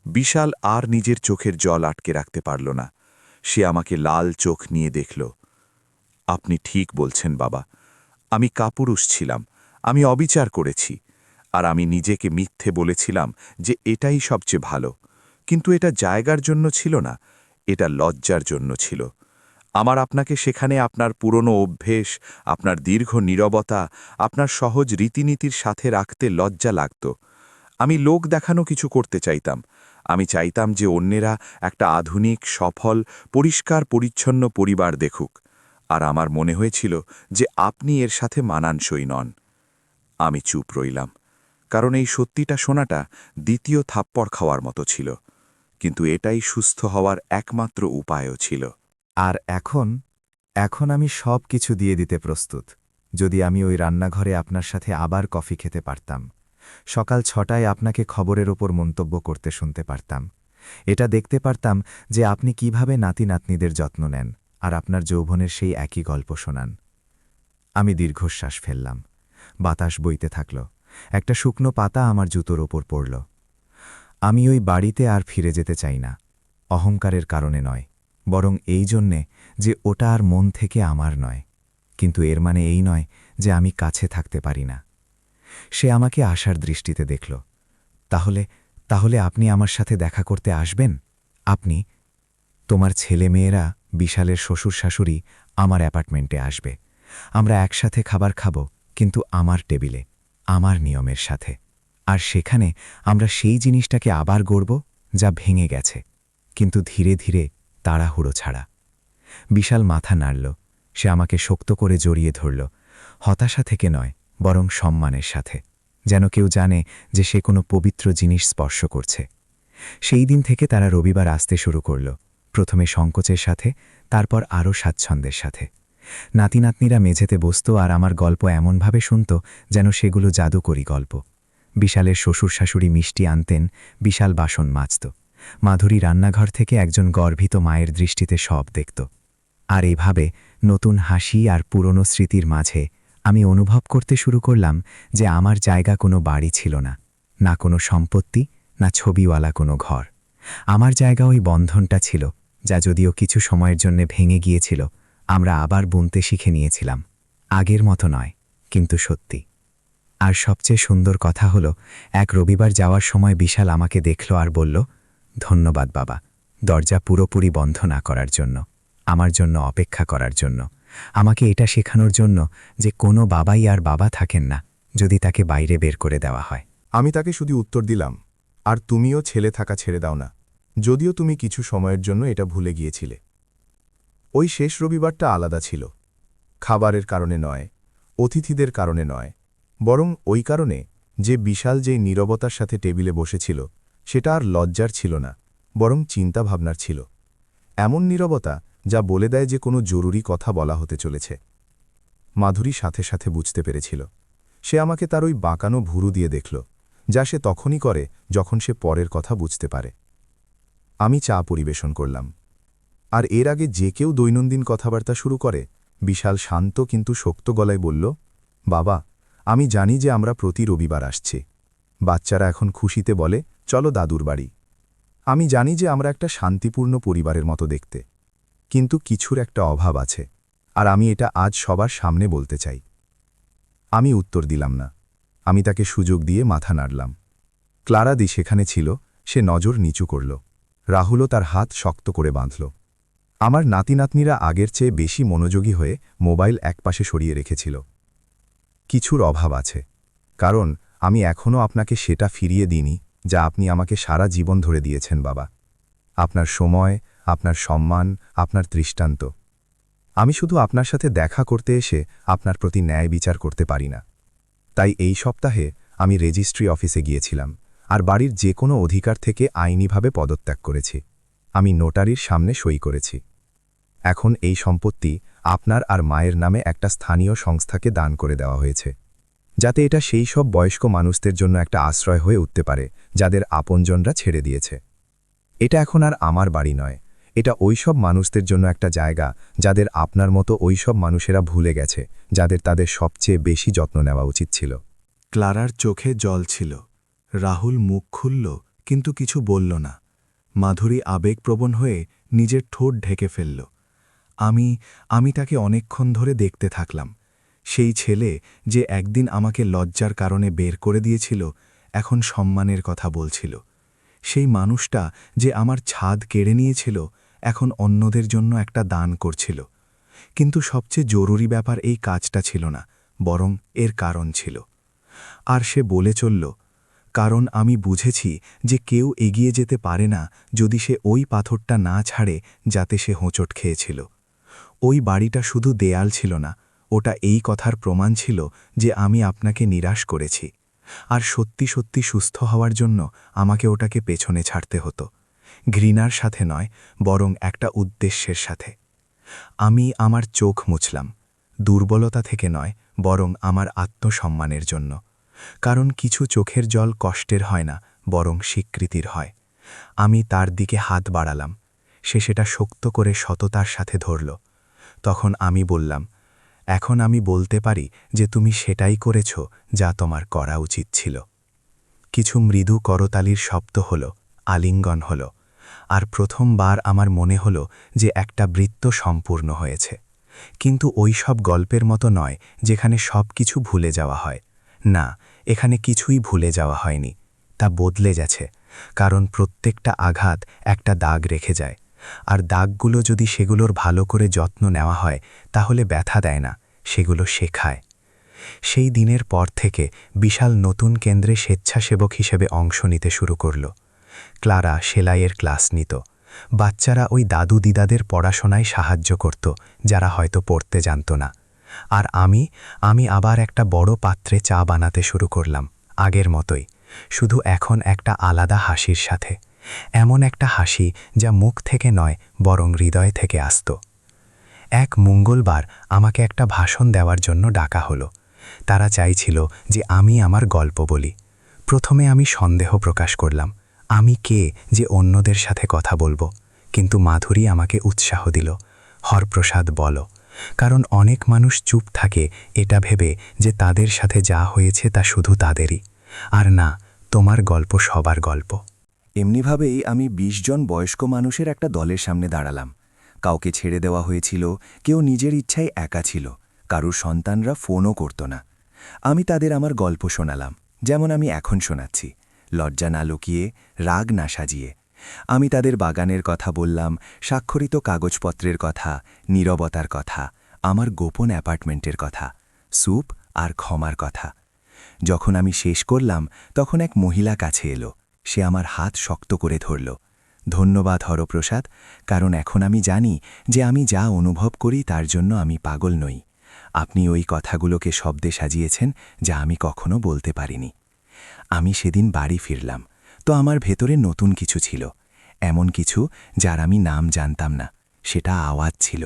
S1: বিশাল আর নিজের চোখের জল আটকে রাখতে পারল না। সে আমাকে লাল চোখ নিয়ে দেখল। আপনি ঠিক বলছেন বাবা, আমি কাপুরুষ ছিলাম, আমি অবিচার করেছি। আর আমি নিজেকে মিথ্যে বলেছিলাম যে এটাই সবচেয়ে ভালো। কিন্তু এটা জায়গার জন্য ছিল না, এটা লজ্জার জন্য ছিল। আমার আপনাকে সেখানে আপনার পুরনো অভ্যেস, আপনার দীর্ঘ নীরবতা, আপনার সহজ রীতিনীতির সাথে রাখতে লজ্জা লাগত। আমি লোক দেখানো কিছু করতে চাইতাম। আমি চাইতাম যে অন্যেরা একটা আধুনিক, সফল, পরিষ্কার পরিচ্ছন্ন পরিবার দেখুক। আর আমার মনে হয়েছিল যে আপনি এর সাথে মানানসই নন। আমি চুপ রইলাম, কারণ এই সত্যিটা শোনাটা দ্বিতীয় থাপ্পড় খাওয়ার মতো ছিল। কিন্তু এটাই সুস্থ হওয়ার একমাত্র উপায়ও ছিল।
S5: আর এখন আমি সব কিছু দিয়ে দিতে প্রস্তুত, যদি আমি ওই রান্নাঘরে আপনার সাথে আবার কফি খেতে পারতাম। সকাল 6টায় আপনাকে খবরের ওপর মন্তব্য করতে শুনতে পারতাম। এটা দেখতে পারতাম যে আপনি কিভাবে নাতি নাতনিদের যত্ন নেন, আর আপনার যৌবনের সেই একই গল্প শোনান। আমি দীর্ঘশ্বাস ফেললাম। বাতাস বইতে থাকল। একটা শুকনো পাতা আমার জুতোর ওপর পড়ল। আমি ওই বাড়িতে আর ফিরে যেতে চাই না, অহংকারের কারণে নয়, বরং এই জন্যে যে ওটা আর মন থেকে আমার নয়। কিন্তু এর মানে এই নয় যে আমি কাছে থাকতে পারি না। সে আমাকে আশার দৃষ্টিতে দেখল। তাহলে আপনি আমার সাথে দেখা করতে আসবেন? আপনি, তোমার ছেলে মেয়েরা, বিশালের শ্বশুর শাশুড়ি আমার অ্যাপার্টমেন্টে আসবে। আমরা একসাথে খাবার খাব, কিন্তু আমার টেবিলে, আমার নিয়মের সাথে। আর সেখানে আমরা সেই জিনিসটাকে আবার গড়ব যা ভেঙে গেছে, কিন্তু ধীরে ধীরে, তাড়াহুড়ো ছাড়া। বিশাল মাথা নাড়ল। সে আমাকে শক্ত করে জড়িয়ে ধরল, হতাশা থেকে নয়, বরং সম্মানের সাথে, যেন কেউ জানে যে সে কোনো পবিত্র জিনিস স্পর্শ করছে। সেই দিন থেকে তারা রবিবার আসতে শুরু করল, প্রথমে সংকোচের সাথে, তারপর আরও স্বাচ্ছন্দ্যের সাথে। নাতি নাতনিরা মেঝেতে বসত আর আমার গল্প এমনভাবে শুনত যেন সেগুলো জাদুকরি গল্প। বিশালের শ্বশুর শাশুড়ি মিষ্টি আনতেন, বিশাল বাসন মাজত। মাধুরী রান্নাঘর থেকে একজন গর্ভিত মায়ের দৃষ্টিতে সব দেখত। আর এভাবে নতুন হাসি আর পুরনো স্মৃতির মাঝে আমি অনুভব করতে শুরু করলাম যে আমার জায়গা কোনো বাড়ি ছিল না, না কোনো সম্পত্তি, না ছবিওয়ালা কোনো ঘর। আমার জায়গা ওই বন্ধনটা ছিল, যা যদিও কিছু সময়ের জন্য ভেঙে গিয়েছিল, আমরা আবার বুনতে শিখে নিয়েছিলাম। আগের মতো নয়, কিন্তু সত্যি। আর সবচেয়ে সুন্দর কথা হলো, এক রবিবার যাওয়ার সময় বিশাল আমাকে দেখল আর বলল, ধন্যবাদ বাবা, দরজা পুরোপুরি বন্ধ না করার জন্য, আমার জন্য অপেক্ষা করার জন্য, আমাকে এটা শেখানোর জন্য যে কোনো বাবাই আর বাবা থাকেন না যদি তাকে বাইরে বের করে দেওয়া হয়।
S4: আমি তাকে শুধু উত্তর দিলাম, আর তুমিও ছেলে থাকা ছেড়ে দাও না, যদিও তুমি কিছু সময়ের জন্য এটা ভুলে গিয়েছিলে। ওই শেষ রবিবারটা আলাদা ছিল। খাবারের কারণে নয়, অতিথিদের কারণে নয়, বরং ওই কারণে যে বিশাল যেই নীরবতার সাথে টেবিলে বসেছিল, সেটা আর লজ্জার ছিল না, বরং চিন্তাভাবনার ছিল। এমন নীরবতা যা বলে দেয় যে কোনো জরুরি কথা বলা হতে চলেছে। মাধুরী সাথে সাথে বুঝতে পেরেছিল। সে আমাকে তার ওই বাঁকানো ভুরু দিয়ে দেখল, যা সে তখনই করে যখন সে পরের কথা বুঝতে পারে। আমি চা পরিবেশন করলাম। আর এর আগে যে কেউ দৈনন্দিন কথাবার্তা শুরু করে, বিশাল শান্ত কিন্তু শক্ত গলায় বলল, বাবা, আমি জানি যে আমরা প্রতি রবিবার আসছি। বাচ্চারা এখন খুশিতে বলে, চলো দাদুর বাড়ি। আমি জানি যে আমরা একটা শান্তিপূর্ণ পরিবারের মতো দেখতে। কিন্তু কিছুর একটা অভাব আছে, আর আমি এটা আজ সবার সামনে বলতে চাই। আমি উত্তর দিলাম না। আমি তাকে সুযোগ দিয়ে মাথা নাড়লাম। ক্লারাদি সেখানে ছিল, সে নজর নিচু করল। রাহুলও তার হাত শক্ত করে বাঁধল। আমার নাতি নাতনিরা আগের চেয়ে বেশি মনোযোগী হয়ে মোবাইল একপাশে সরিয়ে রেখেছিল। কিছুর অভাব আছে, কারণ আমি এখনও আপনাকে সেটা ফিরিয়ে দিইনি যা আপনি আমাকে সারা জীবন ধরে দিয়েছেন বাবা। আপনার সময়, আপনার সম্মান, আপনার দৃষ্টান্ত। আমি শুধু আপনার সাথে দেখা করতে এসে আপনার প্রতি ন্যায় বিচার করতে পারি না। তাই এই সপ্তাহে আমি রেজিস্ট্রি অফিসে গিয়েছিলাম আর বাড়ির যে কোনো অধিকার থেকে আইনিভাবে পদত্যাগ করেছি। আমি নোটারির সামনে সই করেছি। এখন এই সম্পত্তি আপনার আর মায়ের নামে একটা স্থানীয় সংস্থাকে দান করে দেওয়া হয়েছে, যাতে এটা সেই সব বয়স্ক মানুষদের জন্য একটা আশ্রয় হয়ে উঠতে পারে যাদের আপনজনরা ছেড়ে দিয়েছে। এটা এখন আর আমার বাড়ি নয়, এটা ওইসব মানুষদের জন্য একটা জায়গা যাদের আপনার মতো ওইসব মানুষেরা ভুলে গেছে, যাদের তাদের সবচেয়ে বেশি যত্ন নেওয়া উচিত ছিল।
S6: ক্লারার চোখে জল ছিল। রাহুল মুখ খুলল, কিন্তু কিছু বলল না। মাধুরী আবেগপ্রবণ হয়ে নিজের ঠোঁট ঢেকে ফেলল। আমি তাকে অনেকক্ষণ ধরে দেখতে থাকলাম। সেই ছেলে যে একদিন আমাকে লজ্জার কারণে বের করে দিয়েছিল, এখন সম্মানের কথা বলছিল। সেই মানুষটা যে আমার ছাদ কেড়ে নিয়েছিল, এখন অন্যদের জন্য একটা দান করছিল। কিন্তু সবচেয়ে জরুরি ব্যাপার এই কাজটা ছিল না, বরং এর কারণ ছিল। আর সে বলে চলল, কারণ আমি বুঝেছি যে কেউ এগিয়ে যেতে পারে না যদি সে ওই পাথরটা না ছাড়ে যাতে সে হোঁচট খেয়েছিল। ওই বাড়িটা শুধু দেয়াল ছিল না, ওটা এই কথার প্রমাণ ছিল যে আমি আপনাকে নিরাশ করেছি। আর সত্যি সত্যি সুস্থ হওয়ার জন্য আমাকে ওটাকে পেছনে ছাড়তে হতো, ঘৃণার সাথে নয়, বরং একটা উদ্দেশ্যের সাথে। আমি আমার চোখ মুছলাম, দুর্বলতা থেকে নয়, বরং আমার আত্মসম্মানের জন্য। কারণ কিছু চোখের জল কষ্টের হয় না, বরং স্বীকৃতির হয়। আমি তার দিকে হাত বাড়ালাম, সে সেটা শক্ত করে সততার সাথে ধরল। তখন আমি বললাম, এখন আমি বলতে পারি যে তুমি সেটাই করেছ যা তোমার করা উচিত ছিল। কিছু মৃদু করতালির শব্দ হল, আলিঙ্গন হল, আর প্রথমবার আমার মনে হল যে একটা বৃত্ত সম্পূর্ণ হয়েছে। কিন্তু ওই সব গল্পের মতো নয় যেখানে সব কিছু ভুলে যাওয়া হয়। না, এখানে কিছুই ভুলে যাওয়া হয়নি, তা বদলে গেছে। কারণ প্রত্যেকটা আঘাত একটা দাগ রেখে যায়, আর দাগগুলো যদি সেগুলোর ভালো করে যত্ন নেওয়া হয় তাহলে ব্যথা দেয় না, সেগুলো শেখায়। সেই দিনের পর থেকে বিশাল নতুন কেন্দ্রে স্বেচ্ছাসেবক হিসেবে অংশ নিতে শুরু করল। ক্লারা সেলাইয়ের ক্লাস নিত, বাচ্চারা ওই দাদু দিদাদের পড়াশোনায় সাহায্য করত যারা হয়তো পড়তে জানত না। আর আমি আবার একটা বড় পাত্রে চা বানাতে শুরু করলাম, আগের মতোই, শুধু এখন একটা আলাদা হাসির সাথে। এমন একটা হাসি যা মুখ থেকে নয়, বরং হৃদয় থেকে আসত। এক মঙ্গলবার আমাকে একটা ভাষণ দেওয়ার জন্য ডাকা হলো। তারা চাইছিল যে আমি আমার গল্প বলি। প্রথমে আমি সন্দেহ প্রকাশ করলাম, আমি কে যে অন্যদের সাথে কথা বলবো। কিন্তু মাধুরী আমাকে উৎসাহ দিল, হরপ্রসাদ বলো। কারণ অনেক মানুষ চুপ থাকে এটা ভেবে যে তাদের সাথে যা হয়েছে তা শুধু তাদেরই, আর না, তোমার গল্প সবার গল্প।
S5: এমনিভাবেই আমি ২০ জন বয়স্ক মানুষের একটা দলের সামনে দাঁড়ালাম। কাউকে ছেড়ে দেওয়া হয়েছিল, কেউ নিজের ইচ্ছায় একা ছিল, কারুর সন্তানরা ফোনও করত না। আমি তাদের আমার গল্প শোনালাম, যেমন আমি এখন শোনাচ্ছি, লজ্জা না লুকিয়ে, রাগ না সাজিয়ে। আমি তাদের বাগানের কথা বললাম, স্বাক্ষরিত কাগজপত্রের কথা, নীরবতার কথা, আমার গোপন অ্যাপার্টমেন্টের কথা, স্যুপ আর ক্ষমার কথা। যখন আমি শেষ করলাম তখন এক মহিলা কাছে এলো। সে আমার হাত শক্ত করে ধরল। ধন্যবাদ হরপ্রসাদ, কারণ এখন আমি জানি যে আমি যা অনুভব করি তার জন্য আমি পাগল নই। আপনি ওই কথাগুলোকে শব্দে সাজিয়েছেন যা আমি কখনো বলতে পারিনি। আমি সেদিন বাড়ি ফিরলাম, তো আমার ভেতরে নতুন কিছু ছিল, এমন কিছু যার আমি নাম জানতাম না। সেটা আওয়াজ ছিল,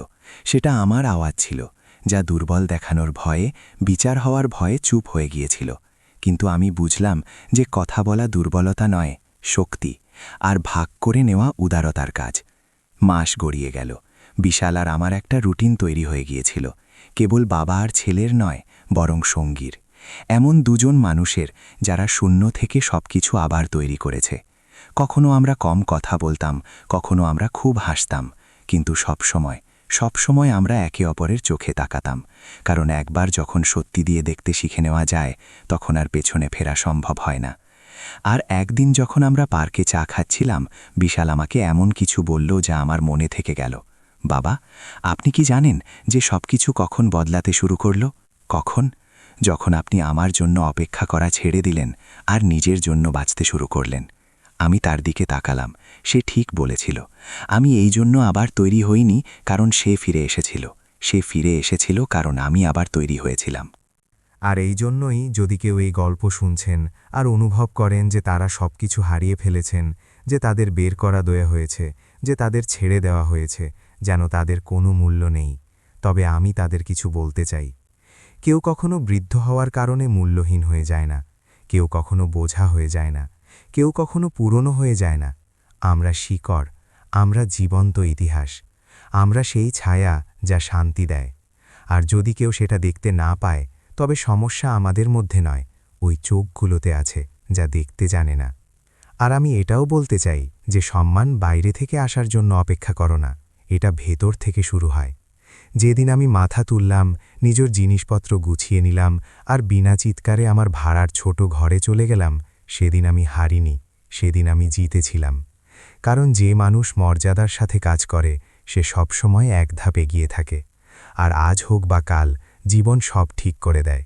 S5: সেটা আমার আওয়াজ ছিল, যা দুর্বল দেখানোর ভয়ে, বিচার হওয়ার ভয়ে চুপ হয়ে গিয়েছিল। কিন্তু আমি বুঝলাম যে কথা বলা দুর্বলতা নয়, শক্তি, আর ভাগ করে নেওয়া উদারতার কাজ। মাস গড়িয়ে গেল, বিশাল আর আমার একটা রুটিন তৈরি হয়ে গিয়েছিল, কেবল বাবা আর ছেলের নয়, বরং সঙ্গীর। এমন দুজন মানুষের যারা শূন্য থেকে সবকিছু আবার তৈরি করেছে। কখনো আমরা কম কথা বলতাম, কখনো আমরা খুব হাসতাম, কিন্তু সবসময় আমরা একে অপরের চোখে তাকাতাম। কারণ একবার যখন সত্যি দিয়ে দেখতে শিখে নেওয়া যায়, তখন আর পেছনে ফেরা সম্ভব হয় না। আর একদিন যখন আমরা পার্কে চা খাচ্ছিলাম, বিশাল আমাকে এমন কিছু বলল যা আমার মনে থেকে গেল। বাবা, আপনি কি জানেন যে সবকিছু কখন বদলাতে শুরু করল? কখন?
S8: যখন আপনি আমার জন্য অপেক্ষা করা ছেড়ে দিলেন আর নিজের জন্য বাঁচতে শুরু করলেন। আমি তার দিকে তাকালাম। সে ঠিক বলেছিল। আমি এই জন্য আবার তৈরি হইনি কারণ সে ফিরে এসেছিল। সে ফিরে এসেছিল কারণ আমি আবার তৈরি হয়েছিলাম।
S5: আর এই জন্যই যদি কেউ এই গল্প শুনছেন আর অনুভব করেন যে তারা সবকিছু হারিয়ে ফেলেছেন, যে তাদের বের করা দেয়া হয়েছে, যে তাদের ছেড়ে দেওয়া হয়েছে, যেন তাদের কোনো মূল্য নেই, তবে আমি তাদের কিছু বলতে চাই। কেউ কখনো বৃদ্ধ হওয়ার কারণে মূল্যহীন হয়ে যায় না, কেউ কখনো বোঝা হয়ে যায় না, কেউ কখনো পুরনো হয়ে যায় না। আমরা শিকড়, আমরা জীবন্ত ইতিহাস, আমরা সেই ছায়া যা শান্তি দেয়। আর যদি কেউ সেটা দেখতে না পায়, তবে সমস্যা আমাদের মধ্যে নয়, ওই চোখগুলোতে আছে যা দেখতে জানে না। আর আমি এটাও বলতে চাই যে সম্মান বাইরে থেকে আসার জন্য অপেক্ষা করো না, এটা ভেতর থেকে শুরু হয়। যেদিন আমি মাথা তুললাম, নিজের জিনিসপত্র গুছিয়ে নিলাম আর বিনা চিৎকারে আমার ভাড়ার ছোট ঘরে চলে গেলাম, সেদিন আমি হারিনি, সেদিন আমি জিতেছিলাম। কারণ যে মানুষ মর্যাদার সাথে কাজ করে সে সবসময় এক ধাপ এগিয়ে থাকে। আর আজ হোক বা কাল জীবন সব ঠিক করে দেয়।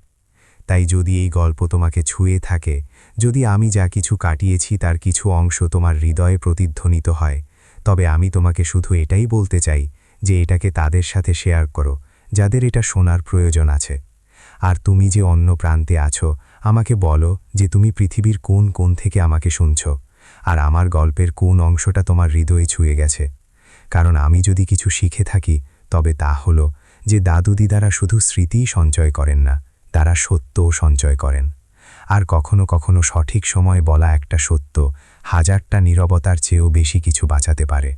S5: তাই যদি এই গল্প তোমাকে ছুঁয়ে থাকে, যদি আমি যা কিছু কাটিয়েছি তার কিছু অংশ তোমার হৃদয়ে প্রতিধ্বনিত হয়, তবে আমি তোমাকে শুধু এটাই বলতে চাই যে এটাকে তাদের সাথে শেয়ার করো যাদের এটা শোনার প্রয়োজন আছে। আর তুমি যে অন্য প্রান্তে আছো, আমাকে বলো যে তুমি পৃথিবীর কোন কোণ থেকে আমাকে শুনছ, আর আমার গল্পের কোন অংশটা তোমার হৃদয়ে ছুঁয়ে গেছে। কারণ আমি যদি কিছু শিখে থাকি তবে তা হলো যে দাদু দিদারা শুধু স্মৃতিই সঞ্চয় করেন না, তারা সত্যও সঞ্চয় করেন। আর কখনো কখনো সঠিক সময় বলা একটা সত্য হাজারটা নীরবতার চেয়েও বেশি কিছু বাঁচাতে পারে।